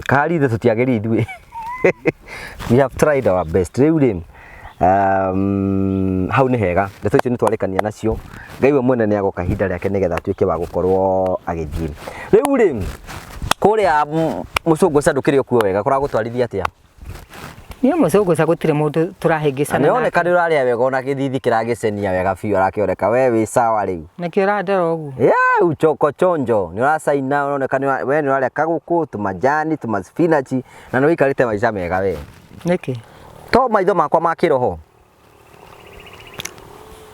Kari the tutiageri ithui. We have tried our best. Riu ri hau ni hega. Ndeto icio ni twarekania nacio. Ngai we mwene ni agoka hinda riake nigetha tuike wa gukorwo agithii. Riu ri kuria mucungu sadukire kuo wega kora gutwarithia atia. Niyo mucungu sagutire mundu turahingicana. Nioneka ndiraria wega ona githithi kiragicenia wega biu arakioreka we wi sawa riu. Nakio radara ugu. Uchoko chonjo ni urasaina unaoneka we ni uraria kaguku tumajani tumaspinach na no ikarite maica mega we. Niki To maitho makwa ma kiroho.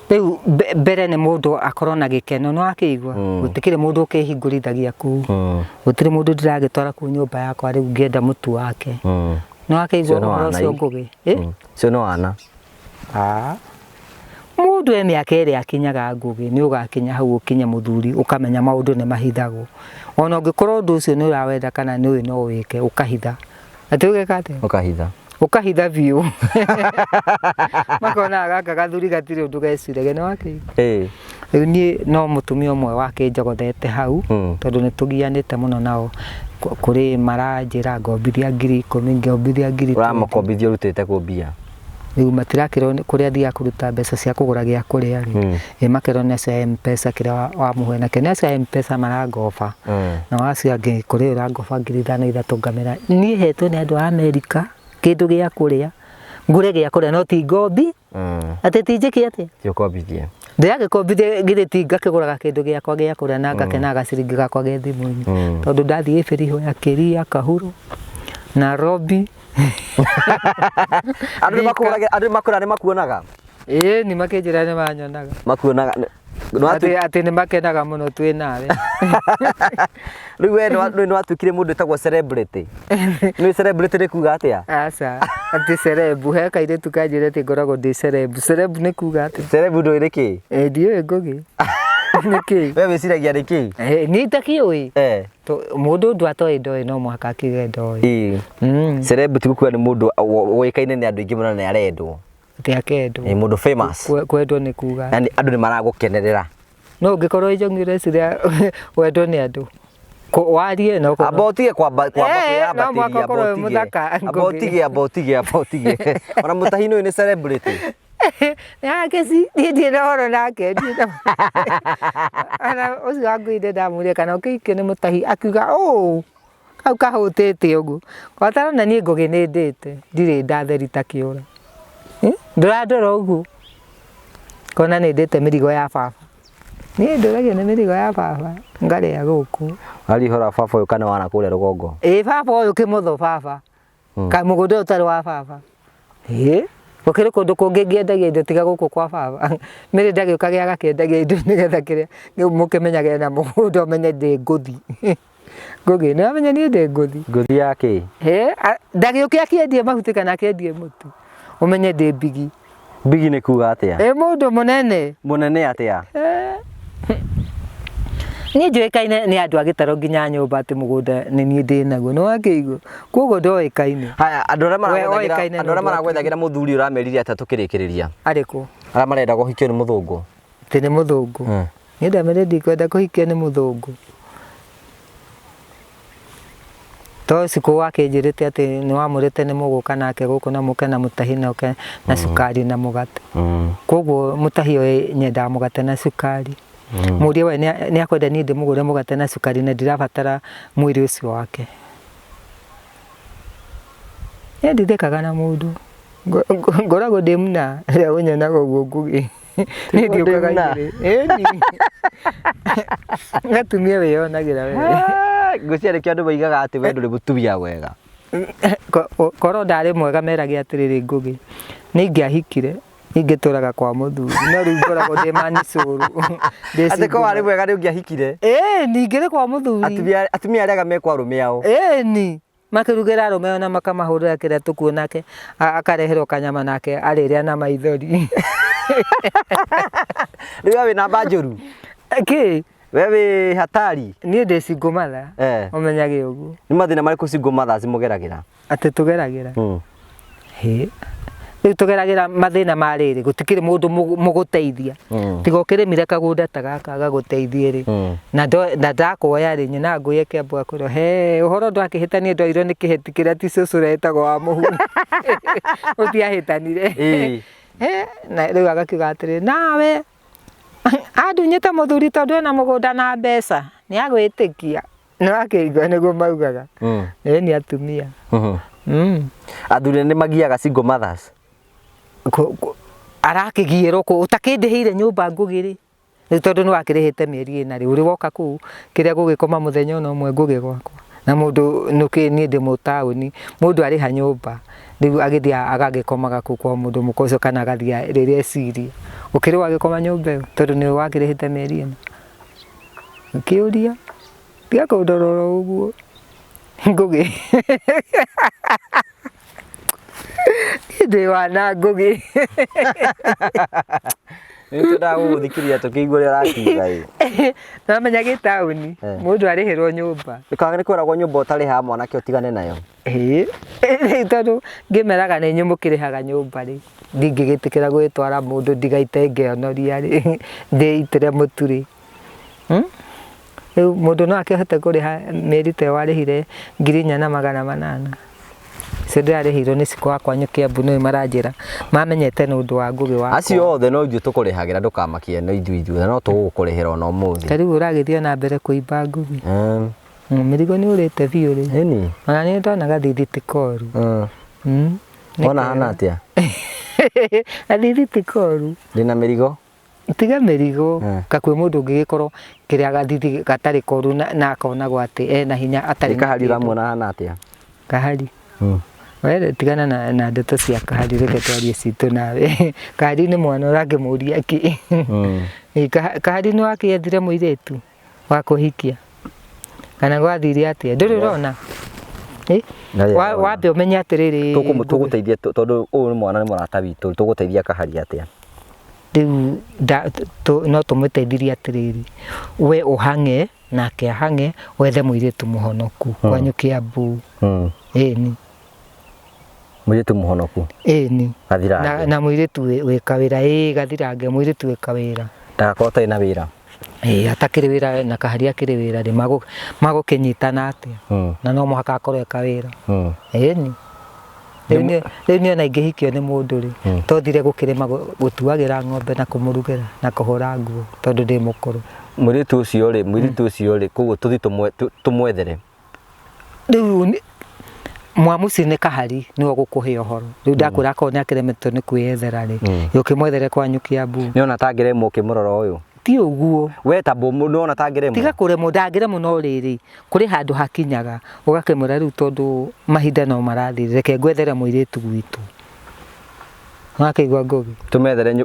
Riu mbere ni mundu akorwo na gikeno no akigwa gutikire mundu ukihingurithagia ku. Gutire mundu ndiragitwara ku nyumba yakwa riu ngienda mutu wake. No akigwa no cio ngugi. Cio no ana. Mundu ene akere akinyaga ngugi ni ugakinya hau ukinya muthuri ukamenya maundu ni mahithagwo. Ona ungikorwo ndu ucio ni urawenda kana ni we no wike ukahitha. Atuge kate? Ukahitha biu. Makona gaka gathuri gatire undu gecirege no akigwa. Riu ni no mutumia umwe wake njogothete hau tondu ni tugianite muno nao kuri maranjira ngombithia 10,000 ngombithia 10,000. Uramukombithia urutite kumbia. Riu matirakirwo kuria thia kuruta mbeca cia kugura gia kuria ri makirwo na cia M-Pesa kiria wa muhe na kene cia M-Pesa marangoba na wacio angi kuri urangoba 5,000 ngamera ni hetwo ni andu a Amerika kindu gia kuria ngure gia kuria no ti ngombi ati tinjiki atia tio kombithia ndiage kombithia ngiriti ngakiguraga kindu giakwa gia kuria na ngakenaga ciringi gakwa ge thimu-ini tondu ndathie biriho ya Kiria Kahuru Nairobi. Andu makura ni makuonaga. Ni makinjira ni manyonaga. Makuonaga. Ati ni makenaga muno twi nawe. Riu we no atukire mundu etagwo celebrity. Ni celebrity ni kuga atia? Aca. Ati celebu he kaire tukanjire ti ngoragwo ndi celebu. Celebu ni kuga atia? Celebu ndo iri ki? Ndiyo ngugi. Niki. We wiciragia ni ki? Ni takioi. To mundu ndu atoi ndoi no mwaka kige ndoi. Celebrity kuga ni mundu woikaine ni andu ingi muno ni arendwo. Ti akendwo. Mundu famous. Kwendwo ni kuga. Yani andu ni maragukenerera. No ngikorwo ijongire ciria wendwo ni andu. Warie no ko. Abotige kwa ya no mwaka korwo muthaka. Abotige. Ona mutahino ni celebrity. Kesi ndi ndoro nake ndi ana ucio anguire ndamure kana ukike ni mutahi akiuga kau kahutete ugu kwatara na nie ngugi ni ndite ndire ndatherita kiura ndurandora ugu kona ni ndite mirigo ya baba ni nduragia ni mirigo ya baba ngaria guku ali hora baba uyu kana wana kule rugongo baba uyu kimutho baba ka mugundo utari wa baba Wakire kundu kungi ngiendagia indo tiga guku kwa baba mire ndagiukagia gakendagia indo nigetha kiria mukimenyage na mugundo menye ndi nguthi ngugi na menye ni ndi nguthi yake ndagiukia kiendie mahuti kana kiendie mutu umenye ndi bigi ni kuga atia mundu munene atia ni njuikaine ni andu agitaro nginya nyumba ati mugunda ni nie ndi naguo no akigwo koguo ndoikaine haya andu ara maragwethagira muthuri uramerire ata tukirikiriria ariku ara marenda guhikio ni muthungu ti ni muthungu ni ndameredi kwenda kuhikio ni muthungu to siku wake njirite ati ni wamurite ni muguka nake guku na muke na mutahi na uke na sukari na mugate koguo mutahi oye nyenda mugate na sukari murie we ni akwenda ni ndimugure mugate na sukari na ndirabatara mwiri ucio wake ndithekaga na mundu ngoragwo ndimuna ria unyonaga uguo ngugi ni ndiukaga ni ngatumia wĩyonagira we ngũciarĩkia andũ moigaga atĩ we ndũrĩ mũtumia wega korwo ndarĩ mwega meragia atĩrĩrĩ Ngugi nĩ ingĩahikire ingĩtũraga kwa mũthuri no rĩu ngoragwo ndĩ manicũrũ atĩ ko warĩ mwega nĩ ũngĩahikire ningĩrĩ kwa mũthuri atumia arĩa mekwa arũme ao ni makĩrugĩra arũme ao na makamahũrĩra kĩrĩa tũkuo nake akareherwo kanyama nake arĩrĩa na maithori rĩu wĩ namba njũru kĩ we wĩ hatari niĩ ndĩ single mother ũmenyage ũguo nĩ mathĩna marĩkũ single mothers mũgeragĩra atĩ tũgeragĩra rĩu tũgeragĩra mathĩna ma rĩrĩ gũtikĩrĩ mũndũ mũgũteithia tiga ũkĩrĩmire kagũnda ta gaka gagũteithie rĩ na ndakuoya rĩ nyina ngũye kĩambu akwĩrwo he ũhoro ndwakĩhĩtanie ndoirwo nĩ kĩheti kĩrĩa ti cũcũ retagwo wa mũhu ũtiahĩtanire na rĩu agakiuga atĩrĩ nawe andunyĩte mũthuri tondũ ena mũgũnda na mbeca nĩ agwĩtĩkia nĩ wakĩigua nĩguo maugaga nĩ atumia athuri nĩ magiaga single mothers arakĩgiĩrwo kũ ũtakĩndĩhĩire nyũmba Ngugi rĩ rĩu tondũ nĩ wakĩrĩhĩte mĩeri ĩna rĩu ũrĩ woka kũu kĩrĩa gũgĩkoma mũthenya ũmwe Ngugi gwakwa na mũndũ nũkĩ niĩ ndĩ mũtaũni mũndũ arĩha nyũmba rĩu agĩthiĩ agagĩkomaga kũu kwa mũndũ mũkoco kana agathiĩ rĩrĩa eciria ũkĩrĩ wagĩkoma nyũmba ĩyo tondũ nĩ wakĩrĩhĩte mĩeri ĩna ũkĩũria tiga kũndorora ũguo Ngugi ndĩ wana Ngugi nĩ tũndagũgũthikĩria tũkĩigua ũrĩa ũrakiuga namenya gĩtaũni mũndũ arĩhĩrwo nyũmba nĩ kwĩragwo nyũmba ũtarĩhaga mwanake ũtigane nayo tondũ ngĩmeraga nĩ nyũmũkĩrĩhaga nyũmba rĩ ndingĩgĩtĩkĩra gwĩtwara mũndũ ndigaite ngĩonoria rĩ ndĩitĩre mũtu rĩ rĩu mũndũ no akĩhote kũrĩha mĩeri ta ĩyo warĩhire 4,800 icio ndĩrarĩhirwo nĩ cikũ wakwa Kĩambu nĩwe maranjĩra mamenyete nĩ ũndũ wa Ngugi wakwa acio othe no ithuĩ tũkũrĩhagĩra ndũkamakie no ithuĩ no tũgũkũrĩhĩra ona ũmũthĩ ta rĩu ũragĩthiĩ na mbere kũimba Ngugi mĩrigo nĩ ũrĩte biũ rĩ ona nĩ ndonaga thithiti koru ona hana atĩa thithiti koru ndĩna mĩrigo tiga mĩrigo kakwĩ mũndũ ũngĩgĩkorwo kĩrĩa gathithi gatarĩ koru na akonagwo atĩ ena hinya atarĩ kahari ũramwona hana atĩa kahari were tigana na ndeto cia kahari reke twarie citũ nawe kahari nĩ mwana ũrangĩmũria kĩ kahari nĩ wakĩethire mũirĩtu wa kũhikia kana gwathire atĩa ndũrĩ ũrona wambe ũmenye atĩrĩrĩ tũgũteithia tondũ ũyũ nĩ mwana nĩ mũrata witũ tũgũteithia kahari atĩa rĩu no tũmũteithirie atĩrĩrĩ we ũhang'e nake ahang'e wethe mũirĩtu mũhonoku kwanyu Kĩambu ĩni mũirĩtu mũhonoku ĩni gathirange na mũirĩtu wĩ kawĩra gathirange mũirĩtu wĩ kawĩra ndagakorwo atarĩ na wĩra atakĩrĩ wĩra na kahari akĩrĩ wĩra rĩ magũkĩnyitana atĩa na no mũhaka akorwo kawĩra ĩni rĩu nĩ ona ingĩhikio nĩ mũndũ rĩ tothire gũkĩrĩma gũtuagĩra ng'ombe na kũmũrugĩra na kũhũra nguo tondũ ndĩ mũkũrũ mũirĩtu ũcio rĩ koguo tũthiĩ tũmwethere rĩu mwamuci nĩ kahari nĩwe gũkũhe ũhoro rĩu ndakwĩra akorwo nĩ akĩremetwo nĩ kwĩyethera rĩ ũkĩmwethere kwanyu Kĩambu nĩ ona tangĩremwo ũkĩmũrora ũyũ ti ũguo we ta nĩ ona tangĩremwo tiga kũremwo ndangĩremwo no rĩrĩ kũrĩ handũ hakinyaga ũgakĩmwĩra rĩu tondũ mahinda no marathira reke ngwethere mũirĩtu gwitũ wakĩigua Ngugi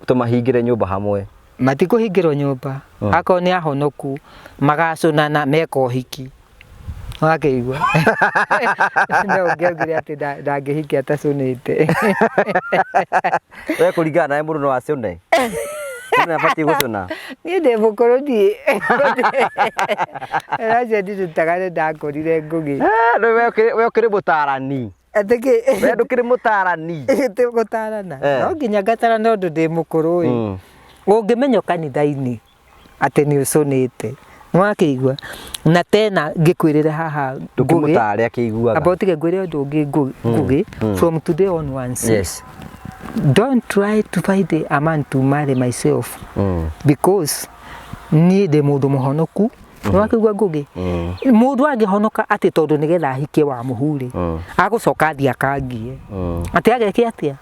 tũmahingĩre nyũmba hamwe matikũhingĩrwo nyũmba akorwo nĩ ahonoku magacũnana meka ũhiki wakĩigua no ũngĩaugire atĩ ndangĩhikia atacũnĩte we kũringana nawe mũndũ no acũne nĩ abatiĩ gũcũna niĩ ndĩ mũkũrũ ndiĩ racio ndĩrutaga nĩ ndakũrire Ngugi we ũkĩrĩ mũtarani we ndũkĩrĩ mũtarani ti gũtarana no nginya ngatarana ũndũ ndĩ mũkũrũ ũngĩmenya kanitha-inĩ atĩ nĩ ũcũnĩte Mwakĩigua na tena ngĩkwĩrĩra haha tukimutare akĩiguaga abotige ngwĩre ũndũ ũngĩ Ngugi from today onwards. Yes. Don't try to find a man to marry myself because niĩ ndĩ mũndũ mũhonoku. Nĩwakĩigua Ngugi? Mũndũ angĩhonoka atĩ tondũ nĩgetha ahikie wa mũhuri agũcoka athiĩ akangie atĩ ageke atĩa?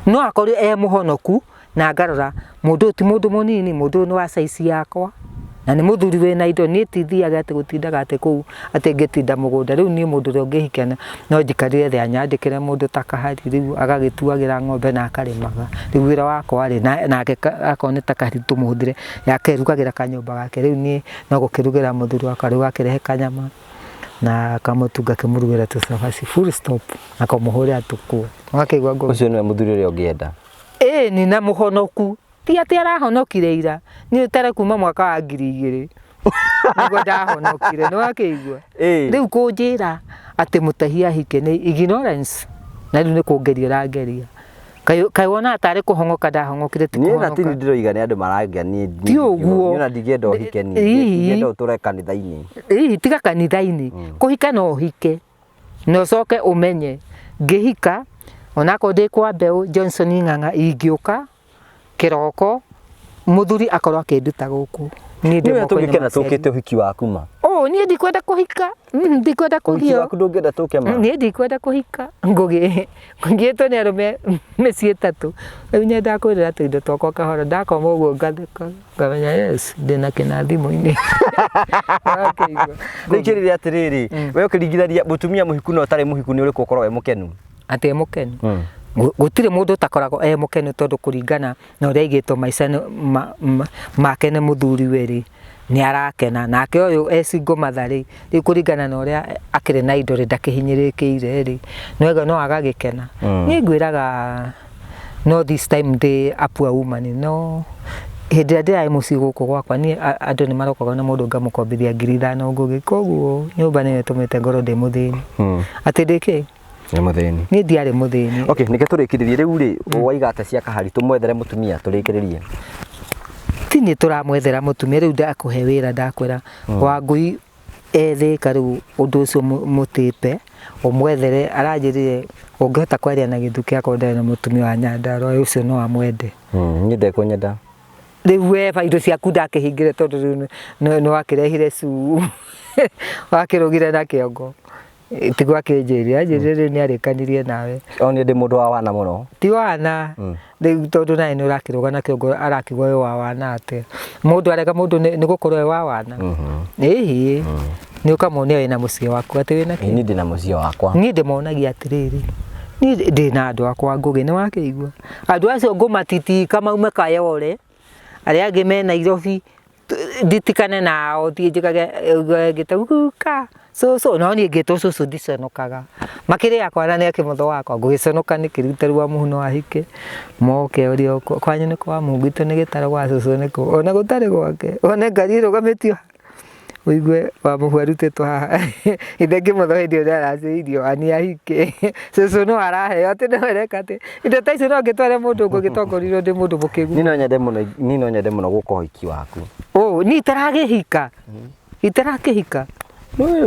No akorwo mũhonoku na ngarora mũndũ ti mũndũ mũnini, mũndũ nĩ wa size yakwa na nĩ mũthuri wĩna indo, niĩ tithiaga atĩ gũtindaga atĩ kũu atĩ ngĩtinda mũgũnda. Rĩu niĩ mũndũ ũrĩa ũngĩhikana no njikarire thĩ anyandĩkĩre mũndũ ta Kahari, rĩu agagĩtuagĩra ng'ombe na akarĩmaga. Rĩu wĩra wakwa rĩ nake akorwo nĩ ta Kahari tũmũhũthĩre yakerugagĩra kanyũmba gake. Rĩu niĩ no gũkĩrugĩra mũthuri wakwa, rĩu akĩrehe kanyama na kamũtu ngakĩmũrugĩra tũcabaci full stop na kamũhũrĩra tũkũ. Wakĩigua Ngugi? Ũcio nĩwe mũthuri ũrĩa ũngĩenda? Ni na mũhonoku, ti atĩ arahonokire ira, niĩ ũtare kuma mwaka wa 2000 nĩguo ndahonokire. Nĩwakĩigua? Rĩu kũnjĩra atĩ mũtahi ahike nĩ ignorance, na rĩu nĩ kũngeria ũrangeria. Kaĩ wona tarĩ kũhongoka ndahongokire ti kũhonoka. Niĩ natini ndiroiga nĩ andũ marangenia ti ũguo. Niĩ ndigenda ũhike niĩ, ndigenda ũtũre kanitha-inĩ. Tiga kanitha-inĩ, kũhika no ũhike na ũcoke ũmenye ngĩhika onako ndĩ kwa mbeũ Johnson Ng'ang'a ingĩũka kĩroko mũthuri akorwo akĩnduta gũkũ. Niĩ ndĩ tũgĩkena tũkĩte ũhiki waku ma. Niĩ ndikwenda kũhika, ndikwenda kũhio. Waku ndũngĩenda tũke ma. Niĩ ndikwenda kũhika. Ngugi ngĩtwo nĩ arũme mĩciĩ 3. Rĩu nyenda kwĩrĩra tũindo twakwa kahora, ndakoma ũguo ngatheka ngamenya yes ndĩna kĩna thimũ-inĩ. Nĩkĩrĩrĩ atĩrĩrĩ, we ũkĩringithania mũtumia mũhiku na ũtarĩ mũhiku nĩ ũrĩkũ ũkorwo mũkenu? Atĩ mũkenu gũtirĩ mũndũ ũtakoragwo mũkenu tondũ kũringana na ũrĩa aigĩtwo maica make nĩ mũthuri we rĩ nĩ arakena, nake ũyũ single mother rĩ rĩu kũringana na ũrĩa akĩrĩ na indo rĩ ndakĩhinyĩrĩkĩire rĩ nwega no agagĩkena. Niĩ ngwĩraga no this time ndĩ a poor woman, no hĩndĩ ĩrĩa ndĩrarĩ mũciĩ gũkũ gwakwa niĩ andũ nĩ marokaga na mũndũ ngamũkombithia 5,000 Ngugi, koguo nyũmba nĩyo ĩtũmĩte ngorwo ndĩ mũthĩni. Atĩ ndĩkĩ? Nĩ mũthĩni. Niĩ ndiarĩ mũthĩni. Okay, nĩke tũrĩkĩrĩrie rĩu rĩ waiga ata cia Kahari tũmwethere mũtumia tũrĩkĩrĩrie. Ti nĩ tũramwethera mũtumia, rĩu ndakũhe wĩra ndakwĩra Wangui ethĩka rĩu ũndũ ũcio mũtĩpe ũmwethere. Aranjĩrire ũngĩhota kwaria na Gĩthuki akorwo ndarĩ na mũtumia wa Nyandarua ũcio no amwende. Niĩ ndekũnyenda. Rĩu we indo ciaku ndakĩhingĩre tondũ rĩu nĩ wakĩrehire cuu wakĩrugire na kĩongo. Tigo akĩnjĩrĩra rĩu nĩ arĩkanirie nawe. Niĩ ndĩ mũndũ wa wana mũno. Ti wana rĩu tondũ nawe nĩ ũrakĩrũga na kĩongo arakĩgwa wĩ wa wana atĩa. Mũndũ arega mũndũ nĩ gũkorwo wĩ wa wana. Ĩhĩ nĩ ũkamuonia wĩna mũciĩ waku atĩ wĩna kĩ? Niĩ ndĩ na mũciĩ wakwa. Niĩ ndĩmonagia atĩrĩrĩ niĩ ndĩ na andũ akwa Ngugi, nĩ wakĩigua andũ acio ngũmatitika maume Kayole arĩa angĩ me Nairobi nditikane nao thiĩ njĩkage gĩtauka so no niĩ ngĩtwo cũcũ ndiconokaga makĩrĩ yakwa na nĩ kĩmotho wakwa ngũgĩconoka nĩ kĩrutĩrũ wa mũhuno ahike moke ũrĩa kwanyu nĩ kwa mungitwo nĩ gĩtaro gwa cũcũ nĩkũ ona gũtarĩ gwake one ngari ĩrũgamĩtio ũigue wa mũhu arutĩtwo haha ithe kĩmotho hĩndĩ ĩrĩa aracĩirio ani ahike cũcũ no araheo atĩ no ereka atĩ indo ta icio no ngĩtware mũndũ ngũgĩtongorirwo ndĩ mũndũ mũkĩgu. Niĩ no nyende mũno gũka ũhiki waku. Niĩ itarakĩhika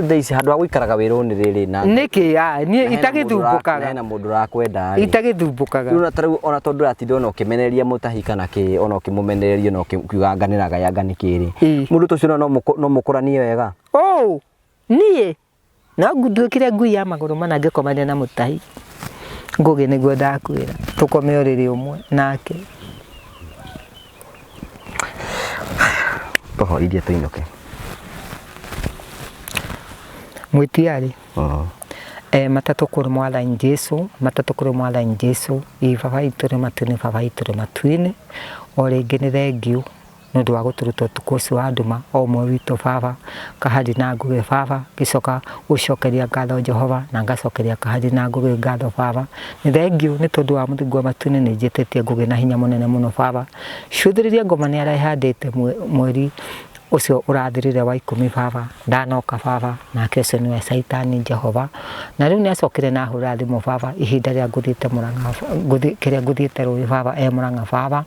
ndaici handũ ha gũikaraga wĩra-inĩ rĩrĩ na nĩkĩ niĩ itagĩthumbũkaga na mũndũ ũrakwenda itagĩthumbũkaga rĩu tarĩu ona tondũ ũratinda ona ũkĩmenereria mũtahi kana kĩ ona ũkĩmũmenereria na ũkiuga nganĩraga yanga nĩ kĩrĩ mũndũ ta ũcio no mũkũranie wega. Niĩ no nduĩkire ngui ya magũrũ mana ngĩkomania na mũtahi Ngugi nĩguo ndakwĩra tũkome ũrĩrĩ ũmwe nake tũhorithie tũinũke mwĩtiarĩ matatũ kũrĩ Mwathani Jesũ matatũ kũrĩ Mwathani Jesũ baba itũ rĩ matu-inĩ baba itũ rĩ matu-inĩ o rĩngĩ nĩ thengiũ nĩ ũndũ wa gũtũruta ũtukũ ũcio wa nduma o ũmwe witũ baba Kahari na Ngugi baba ngĩcoka gũcokeria ngatho Jehova na ngacokeria Kahari na Ngugi ngatho baba nĩ thengiũ nĩ tondũ wa mũthingu wa matu-inĩ nĩ njĩtĩtie Ngugi na hinya mũnene mũno baba cũthĩrĩria ngoma nĩ arĩa ihandĩte mweri ucio urathirire wa 10 baba ndanoka baba nake ucio niwe Saitani Jehova na riu ni acokire na hura thimu baba ihinda ria nguthite Murang'a kiria nguthite Rui baba Murang'a baba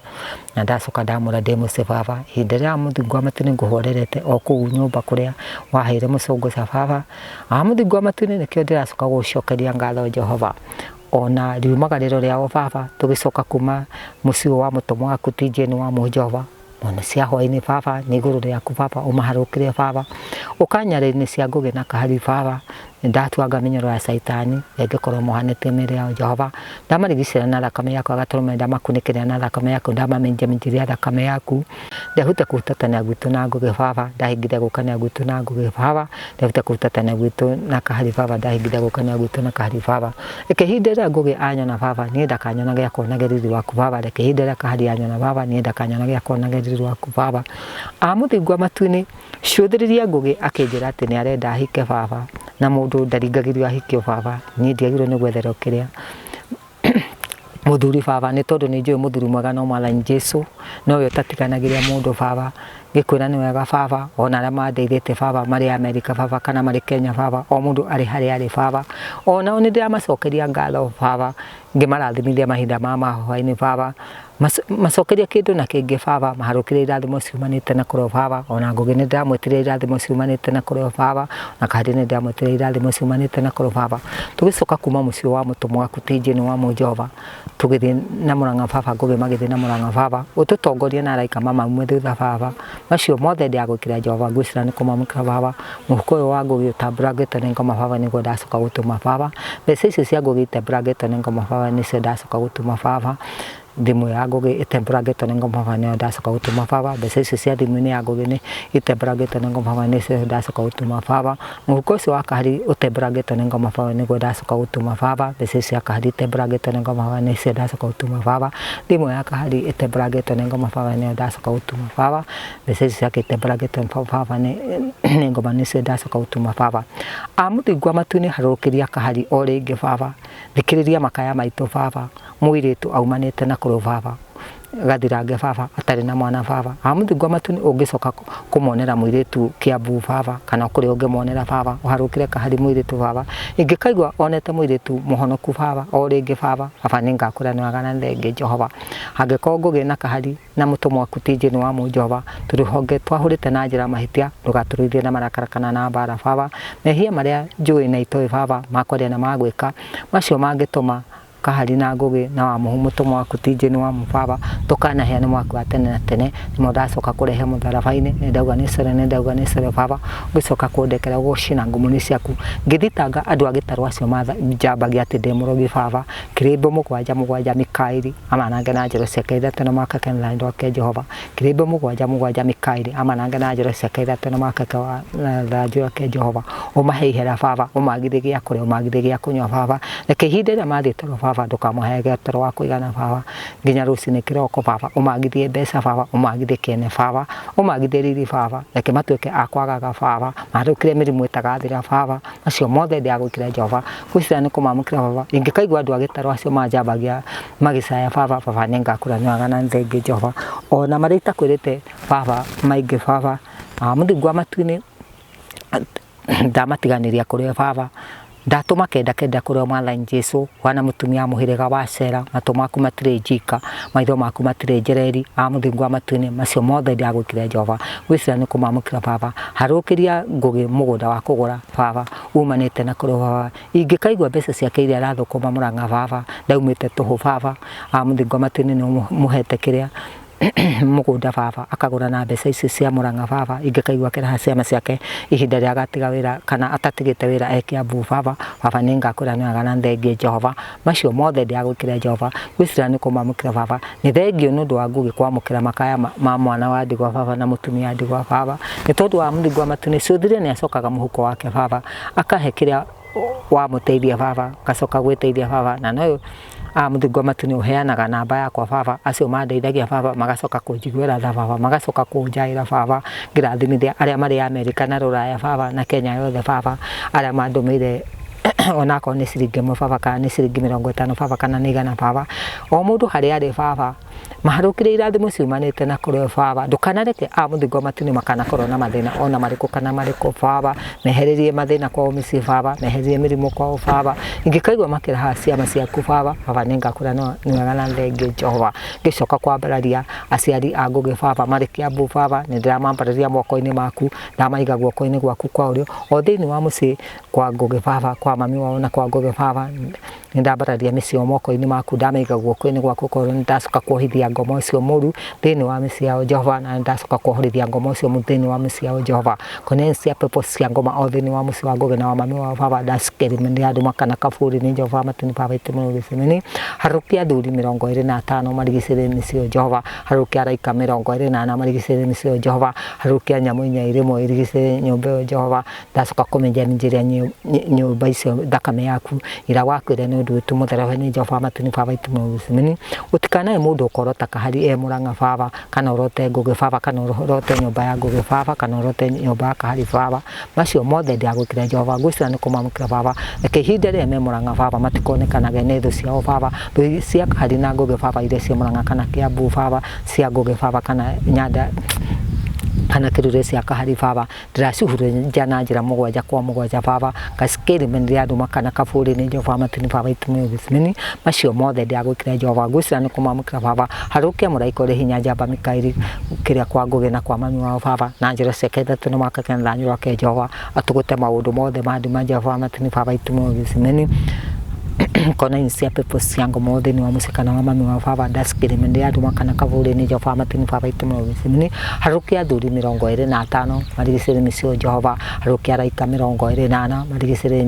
na ndacoka ndamura muci baba ihinda ria muthingu matini nguhorerete o kuu nyumba kuria waheire mucunguca baba muthingu matini nikio ndiracoka gucokeria ngatho Jehova ona riumagariro riao baba tugicoka kuma muci wa mutomo waku tijeni wa Jehova ona cia hwaini baba ni iguru riaku baba umaharukire baba ukanyarĩinĩ cia ngugi na kahari baba ndatuanga mĩnyoro ya Saitani ĩngĩkorwo mohanĩtie mĩĩrĩ yao Jehova ndamarigicĩra na thakame yaku agatũrũme ndamakunĩkĩria na thakame yaku ndamamenjaminjĩria thakame yaku ndahute kũhutania gwitũ na ngugi baba ndahingire gũkania gwitũ na ngugi baba ndahute kũhutania gwitũ na kahari baba ndahingire gũkania gwitũ na kahari baba ikihinda rĩa ngugi anyona baba niĩ ndakanyona gĩa kuonaga riri waku baba ikihinda rĩa kahari anyona baba niĩ ndakanyona gĩa kuonaga riri waku baba amũthingwa matu-inĩ ciũthĩrĩria ngugi akĩnjĩra atĩ nĩ arenda ahike baba na mundu ndaringagirio ahikio baba ni ndiagirwo ni gwetherwo kiria muthuri baba ni tondu ni njui muthuri mwega no Mwathani Jesu no we tatiganagiria mundu baba gikwira ni wega baba ona aria mandeithĩtie baba mari Amerika baba kana mari Kenya baba o mundu ari hari ari baba ona ni ndĩramacokeria ngatho baba ngimarathimithia mahinda ma mahwaini baba macokeria kindu na kingi baba maharukire irathimo ciumanite na kũrĩ baba ona ngugi ni ndamwĩtire irathimo ciumanite na kũrĩ baba na kahari ni ndamwĩtire irathimo ciumanite na kũrĩ baba tugicoka kuma mucio wa mutomo waku tijeni wa Jehova tugithie na Murang'a baba ngugi magithie na Murang'a baba ututongorie na araika mama umwe thutha baba macio mothe ndiagukira Jehova ngwicira ni kumamukira baba muhuko uyu wa ngugi utambũrangĩtwo nĩ ngoma baba nĩguo ndacoka gũtũma baba mbeca icio cia ngugi itembũrangĩtwo nĩ ngoma baba nĩcio ndacoka gũtũma baba thimu ya ngugi itembũrangĩtwo nĩ ngoma baba nĩyo ndacoka gũtũma baba mbeca icio cia thimu-inĩ ya ngugi nĩ itembũrangĩtwo nĩ ngoma baba nĩcio ndacoka gũtũma baba mũhuko ũcio wa kahari ũtembũrangĩtwo nĩ ngoma baba nĩguo ndacoka gũtũma baba mbeca icio cia kahari itembũrangĩtwo nĩ ngoma baba nĩcio ndacoka gũtũma baba thimu ya kahari itembũrangĩtwo nĩ ngoma baba nĩyo ndacoka gũtũma baba mbeca icio ciake itembũrangĩtwo baba nĩ ngoma nĩcio ndacoka gũtũma baba amũthingwa matu-inĩ harũrũkĩria kahari o rĩngĩ baba thikĩrĩria makaya maitũ baba mũirĩtu aumanĩte na kũrĩ baba gathirange baba atarĩ na mwana baba amũthingwa matu-inĩ ũngĩcoka kũmonera mũirĩtu Kiambu baba kana kũrĩ ũngĩmonera baba ũharũkĩre kahari mũirĩtu baba ingĩkaigua onete mũirĩtu mũhonoku baba o rĩngĩ baba nĩ ngakũranĩraga na thenge Jehova angĩkorwo ngugi na kahari na mũtomo waku tijeni wa Jehova tũrĩhonge twahũrĩte na njĩra mahĩtia ndũgatũruithie na marakara kana na mbara baba mehia marĩa njũĩ na itoĩ baba makwaria na magwĩka macio mangĩtũma kahari na ngugi na wa mutomo waku tijeni wa baba tukanaheana mwaku wa tene na tene nimo ndacoka kurehe mutharabaini ndauga nĩ cere baba ngicoka kundekera gucina ngumuni ciaku ngithitanga andu agitarwa acio njambagia ati ndi murogi baba kirimbo mugwanja Mikaeli amanange na njĩra ciake ithatũ na makake na ndo ke Jehova kirimbo mugwanja Mikaeli amanange na njĩra ciake ithatũ na makake na njĩra ke Jehova umaheihera baba umagithigia kũrĩa umagithigia kunywa baba reke ihinda rĩrĩa mathiĩte baba ndũkamũhe toro wa kũigana baba nginya rũcinĩ kĩroko baba ũmagithie mbeca baba ũmagithie kĩene baba ũmagithie riri baba reke matuĩke akwagaga baba marũkire mĩrimũ ĩtagathira baba macio mothe ndiagwĩkĩra Jehova gwĩcira nĩ kũmamũkĩra baba ingĩkaigua andũ agĩtarwo acio manjambagia magĩcaya baba nĩ ngakũranĩraga na thenge Jehova ona marĩa itakwĩrĩte baba maingĩ baba mũthingwa matu-inĩ ndamatiganĩria kũrĩa baba ndatũma kenda kũrĩ Mwathani Jesu wana mũtumia mũhĩrĩga wa Shera matũ maku matirĩ njika maitho maku matirĩ njereri amũthingwa matu-inĩ macio mothe ndiagwĩkĩra Jehova gwĩcira nĩ kũmamũkĩra baba harũkĩria ngugi mũgũnda wa kũgũra baba umanĩte na kũrĩ baba ingĩkaigua mbeca ciake iria arathũkũma Murang'a baba ndaumĩte tũhũ baba amũthingwa matu-inĩ nĩ mũhete kĩrĩa mũgũnda baba akagũra na mbeca icio cia Murang'a baba ingĩkaigua kĩraha ciama ciake ihinda rĩa gatiga wĩra kana atatigĩte wĩra Kiambu baba nĩ ngakũranĩraga na thenge Jehova macio mothe ndiagwĩkĩra Jehova gwĩcira nĩ kũmamũkĩra baba nĩ thengio nĩ ũndũ wa ngugi kwamũkĩra makaya ma mwana wa ndigwa baba na mũtumia ndigwa baba nĩ tondũ wa mũthingwa matu nĩ ciũthire nĩ acokaga mũhuko wake baba akahe kĩrĩa wamũteithia baba gacoka gwĩteithia baba na no mũthingwa matu nĩ ũheanaga namba yakwa baba acio mandeithagia baba magacoka kũnjiguĩra tha baba magacoka kũnjaĩra baba ngĩrathimithia arĩa marĩ Amerika na Rũraya baba na Kenya yothe baba arĩa mandũmĩire onakorwo nĩ ciringi ĩmwe baba kana nĩ ciringi 50 baba kana nĩ 100 baba o mũndũ harĩa arĩ baba maharukire irathimo ciumanite na kuri baba ndukanareke a muthingo matini makanakorwo na mathina ona mariko kana mariko baba meheririe mathina kwa misi baba meheririe mirimo kwa baba ingikaigwa makira ha ciama ciaku baba ningakura no niwagana thenge Jehova gicoka kwambararia aciari a Ngugi baba mari Kiambu baba nindiramambararia moko-ini maku ndamaiga guoko-ini gwaku kwa urio o thiini wa muci kwa Ngugi baba kwa mami wao na kwa Ngugi baba nindambararia micio moko-ini maku ndamaiga guoko-ini gwaku kwa urio ndacoka kuohithia ngomo cio muru thiini wa mici yao Jehova na ndacoka kuohithia ngomo cio muru thiini wa mici yao Jehova konencia pepo cia ngoma o thiini wa muci wa Ngugi na wa mami wao baba ndacikeri mende andu makana kaburi ni Jehova matini baba itimu gicimeni harukia athuri 25 marigicire micio Jehova harukia araika 24 marigicire micio Jehova harukia nyamu inya irimo irigicire nyumba yo Jehova ndacoka kumenja minjiria nyumba icio thakame yaku ira wakwire ni undu tumutherebe ni Jehova matini baba itimu gicimeni utikanae mundu ukorota kahari Murang'a baba kana urote Ngugi baba kana urote nyumba ya Ngugi baba kana urote nyumba ya kahari baba macio mothe ndiagukira Jehova ngwicira ni kumamukira baba reke ihinda ria me Murang'a baba matikonekanaga ni thu ciao baba cia kahari na Ngugi baba iria cia Murang'a kana Kiambu baba cia Ngugi baba kana Nyanda kana kirure cia kahari baba ndiracuhure njana njira mugwanja kwa mugwanja baba ngasikiri mendia andu makana kaburi ni Jehova matini baba itume gicimeni macio mothe ndiagwikira Jehova ngwicira ni kumamukira baba harukia muraika uri hinya njamba Mikaeli kiria kwa Ngugi na kwa mami wao baba na njira ciake tuno makakena ranyu rake Jehova atugute maundu mothe ma Jehova matini baba itume gicimeni kona insia pepo ciango mothe ni wa musikana wa mami wa baba ndasikire mende andu makana kaburi ni Jehova matini baba itume gicimeni harukia athuri 25 marigicire micio Jehova harukia araika 24 marigicire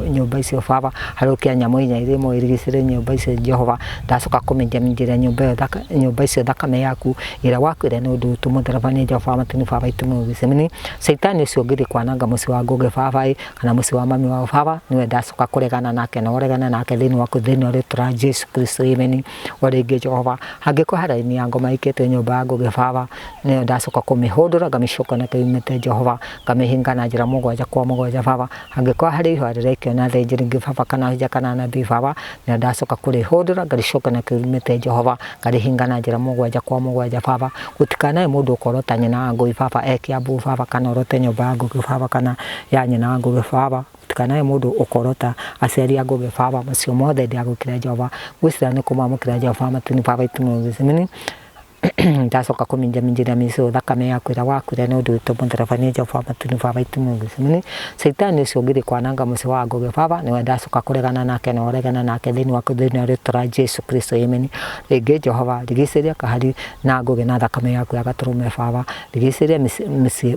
nyumba icio baba harukia nyamu inya irimo irigicire nyumba icio Jehova ndacoka kumenja minjira nyumba icio thakame yaku ira wakwire ni undu tumuthereba ni Jehova matini baba itume gicimeni Saitani ucio ngiri kwananga muci wa Ngugi baba kana muci wa mami wa baba niwe ndacoka kuregana nake na uregana nake thini waku thini uri tura Jesu Kristo imeni waringi Jehova hangiko haraini ya ngoma ikete nyumba ya Ngugi baba ni ndacoka kumihundura ngamicoka na kiumete Jehova ngamihinga na njira mugwanja kwa mugwanja baba hangiko hari ihorerekio na thenjiri ngi baba kana hija kana nabii baba ni ndacoka kurihundura ngaricoka na kiumete Jehova ngarihinga na njira mugwanja kwa mugwanja baba gutikanae mundu ukorota nyina Ngugi baba Kiambu baba kana urote nyumba ya Ngugi baba kana ya nyina Ngugi baba kana mundu ukorota aciari a Ngugi baba macio mothe ndiagukira Jehova ngwicira ni kumamukira Jehova matini baba itume gicimeni ndacoka kuminja minjira micio thakame yaku ira wakwire ni undu tumuthereba ni Jehova matini baba itume gicimeni Saitani ucio ngiri kwananga muci wa Ngugi baba niwe ndacoka kuregana nake na uregana nake thini waku thini uri tura Jesu Kristo imeni ringi Jehova rigiciria kahari na Ngugi na thakame yaku ya gaturume baba rigiciria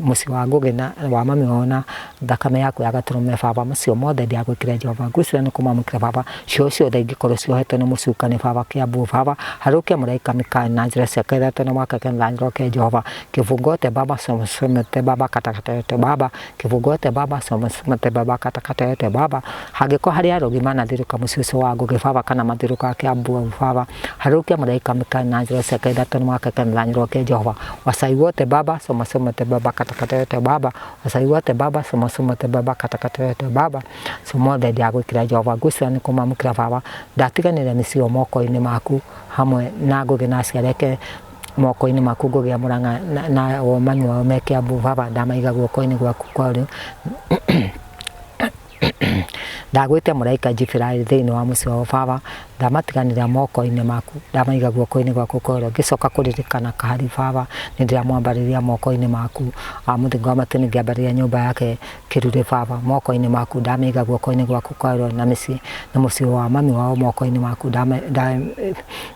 muci wa Ngugi na wa mami wona thakame yaku ya gaturume baba macio mothe ndiagwikira Jehova ngwicira ni kumamukira baba cio ciothe ingikorwo ciohetwo ni mucukani baba Kiambu baba harukia muraika Mikaeli na njira ciake tena makakena ranyu rake Jehova kifungote baba somete baba katakata baba kifungote baba somete baba katakata baba hagiko hari arogima na thiruka mucicio wa Ngugi baba kana mathiruka Kiambu baba harukia muraika Mikaeli na njira ciake tena makakena ranyu rake Jehova wasai wote baba somete baba katakata baba wasai wote baba somete baba katakata baba somothe ndiagwikira Jehova ngwicira ni kumamukira baba ndatiganire micio moko-ini maku hamwe na Ngugi na ciareke moko-ini maku Ngugi ya Murang'a na o mami wao me Kiambu baba ndamaiga guoko-ini gwaku kwa urio ndagwite muraika Jifiraeli thiini wa muci wao baba ndamatiganira moko-ini maku ndamaiga guoko-ini gwaku kwa urio ngicoka kuririkana kahari baba nindiramwambariria moko-ini maku muthingo wa matini ngiambariria nyumba yake kirure baba moko-ini maku ndamaiga guoko-ini gwaku kwa urio na muci wa mami wao moko-ini maku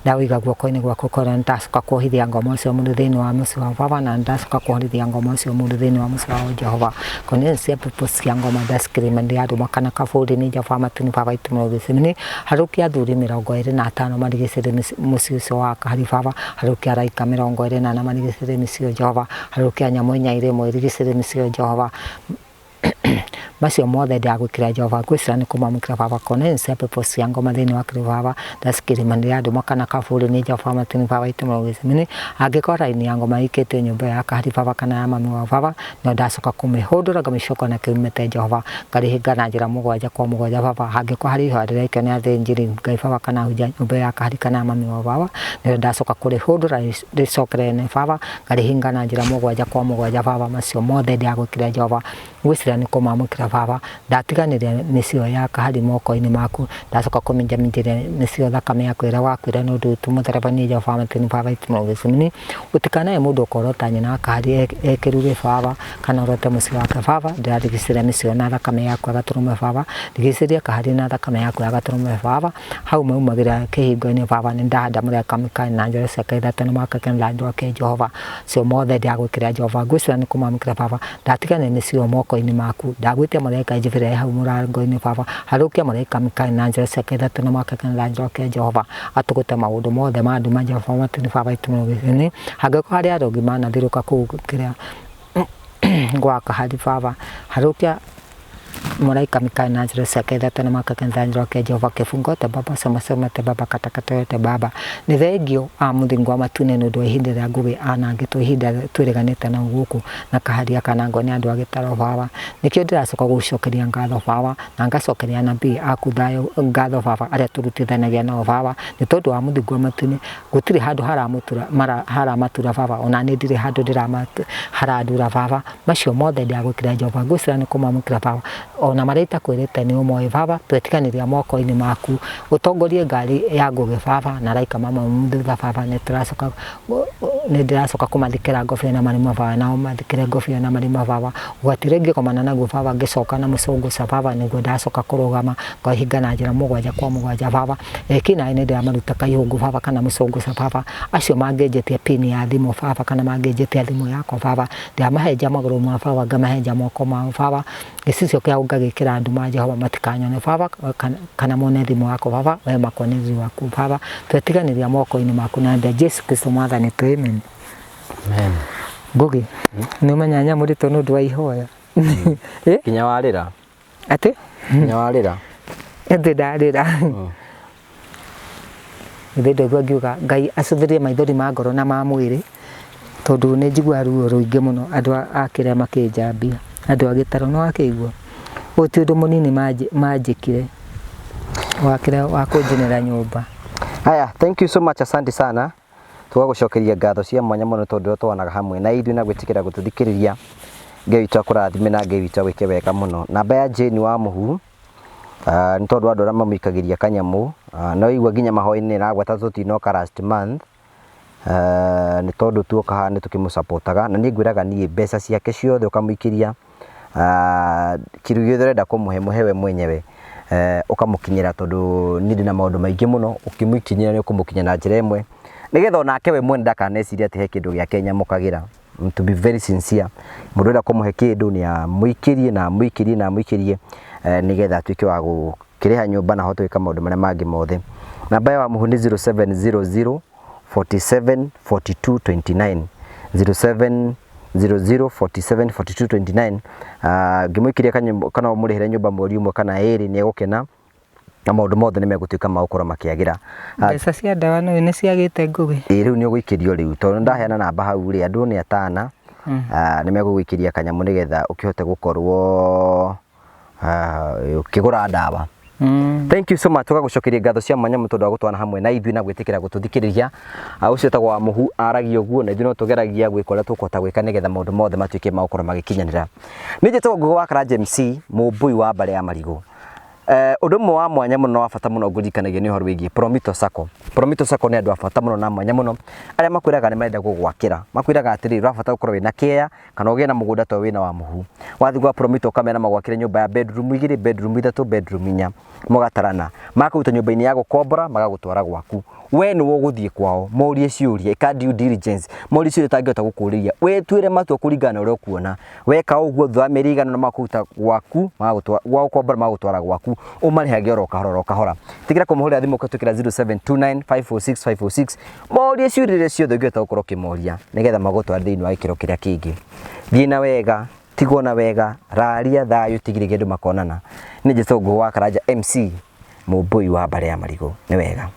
ndawiga guoko-ini gwaku kwa urio ndacoka kuohithia ngoma ucio mundu thiini wa muci wao baba na ndacoka kuohithia ngoma ucio mundu thiini wa muci wao Jehova konencia pepo cia ngoma ndasikire mende andu makana kaburi ni Jehova matini baba itume gicimeni harukia athuri 25 marigicire muci ucio wa kahari baba harukia araika 24 marigicire micio Jehova harukia nyamu inya irimo irigicire micio Jehova macio mothe ndagwikira Jehova ngwicira ni kumamukira baba konense pepo cia ngoma thini wa kiri baba ndasikirimanira andu makana kaburi ni Jehova matini baba itumugicimini angikora ini ya ngoma ikete nyumba ya kahari baba kana ya mami wa baba no ndacoka kumihundura ngamicoka na kiumete Jehova ngarihinga na njira mugwanja kwa mugwanja baba angikora hari harira ikene athinjiri ngai baba kana huja nyumba ya kahari kana ya mami wa baba no ndacoka kurihundura ricokere ne baba ngarihinga na njira mugwanja kwa mugwanja baba macio mothe ndagwikira Jehova ngwicira ni kumamukira baba ndatiganire nicio ya kahari moko-ini maku ndacoka kuminjaminjire nicio thakame yaku ira wakwira no ndu tumutherebanie Jehova matini baba itumugicimini utikanae mundu ukorota nyina kahari ekirure baba kana orote mucio wake baba ndirarigicira nicio na thakame yaku agaturume baba ndigiciria kahari na thakame yaku agaturume baba hau maumagira kihingo-ini baba ni ndahanda mureka mikai na njore ciake ithatu ni makakena ndu ake Jehova cio mothe ndagwikira Jehova ngwicira ni kumamukira baba ndatiganire nicio moko-ini maku ndagwitia mureka njivire hau murango-ini baba harukia mureka mikai na njore ciake ithatu ni makakena ndu ake Jehova atugute maundu mothe ma nduma Jehova matini baba itumugicini hangiko hari arogi manathiruka kugira gwaka hari baba harukia muraika mikai na njira ciake ithatu ni makakena ndu ake Jehova kifungote baba somate baba katakatote baba ni thengio muthingo wa matune ni ndu ihinda ria ngugi anangitwo ihinda twiriganite na guku na kaharia kanango ni andu agitaro baba nikio ndiracoka gucokeria ngatho baba na ngacokeria nabii aku thayo ngatho baba aria turutithanagia nao baba ni tondu wa muthingo wa matune gutiri handu haramatura baba ona ni ndire handu haradura baba macio mothe ndagwikira Jehova ngwicira ni kumamukira baba ona marita kwirite ni umoe baba twetiganiria moko-ini maku utongorie ngari ya ngugi baba na raika mama mthutha baba ni ndiracoka kumathikira ngobia na marima baba nao mathikire ngobia na marima baba gwatire ngikomana naguo baba ngicoka na mucunguca baba niguo ndacoka kurugama ngahinga na njira mugwanja kwa mugwanja baba ekinae ni ndiraruta kaihungu baba kana mucunguca baba acio mangenjetie pini ya thimu baba kana mangenjetie thimu yakwa baba ndamahenja maguru ma baba ngamahenja moko mao baba gicicio kia ngagikira andu ma Jehova matikanyone baba kana mone thimu yako baba we makonezi waku baba twetiganiria moko-ini maku na Jesu Kristo mwathani tu amen. Amen. Ngugi ni umenya nyamurito nundu wa ihoya kinya warira ati kinya warira ende ndarira ndegwa ngiuga ngai acuthirie maithori ma ngoro na ma mwiri tondu ni njigua ruo ruingi muno andu akire makinjambia andu agitaro no akigua uti undu munini manjikire wakire wakunjinira nyumba. Haya, thank you so much, asante sana. Tugagucokeria ngatho cia mwanya muno tondu twanaga hamwe na ithuĩ na gwitikira gututhikiriria ngai witu akurathime na ngai witu wike wega muno. Namba ya Jane wa Muhu ni tondu andu aria mamwikagiria kanyamu no igua nginya mahoi-ini iragweta tutinoka last month ni tondu tuoka ni tukimusapotaga na ni ngwiraga ni mbeca ciake ciothe ukamuikiria kiru giothe urenda kumuhe muhewe mwenyewe ukamukinyira tondu ni ndina maundu maingi muno ukimuikinyira ni ukumukinya na njira imwe nigetha onake we mwene ndakaneciria ati he kindu gia Kenya mukagira. To be very sincere, mundu urenda kumuhe kindu ni amuikirie na amuikirie na amuikirie nigetha atuike wa gukiriha nyumba na hoto ika maundu maria mangi mothe. Namba ya Muhu ni 0700 47 42 29 0700 47 42 29 ngimuikiria kana umurihire nyumba mweri umwe kana eri ni egukena na maundu mothe ni megutuika magukora makiagira. Mbeca cia ndawa no ni ciagite Ngugi riu ni uguikirio riu tondu ndaheana namba hau ri andu ni atana ni meguguikiria kanyamu nigetha ukihote gukorwo ukigura ndawa. Thank you so much. Tugagucokeria ngatho cia mwanya mutondu wa gutwana hamwe na ithuĩ na gwitikira gututhikiriria. Ucio tagwo wa Muhu aragio guo na ithuĩ no tugeragia gwikora tukota gwika nigetha maundu mothe matuike magukora magikinyanira. Ni njitwo Ngugi wa Karanja MC mubui wa Mbare ya Marigu. Undu mwe wa mwanya muno wa bata muno ngurikanagia ni horo wigi Promito Sacco. Promito Sacco ni andu a bata muno na mwanya muno aria makwiraga ni marenda gugwakira. Makwiraga atiri urabata gukorwo wina kea kana ugie na mugunda to wina wa Muhu. Wathi gwa Promito kamera magwakire nyumba ya bedroom 2 bedroom 3 bedroom 4 mugatarana makaruta nyumba-ini ya gukombora magagutwara gwaku. We ni woguthie kwao morie ciuria ka due diligence morie ciuria tangihota gukuriria we twire matua kuringana uria ukuona weka uguo thwa merigana na makuruta gwaku magagutwara gwa gukombora magagutwara gwaku umarihage oro kahora tikira kumuhurira thimu ukatukira 0729 546 546 morie ciuria ciothe ngihota gukorwo kimoria nigetha magutwara thiini wa gikiro kiria kingi thina wega tigona wega raria thayo tigirige ndu makonana ni Gĩthũngũ wa Karanja MC Mũmbũi wa Mbare ya Marigũ ni wega.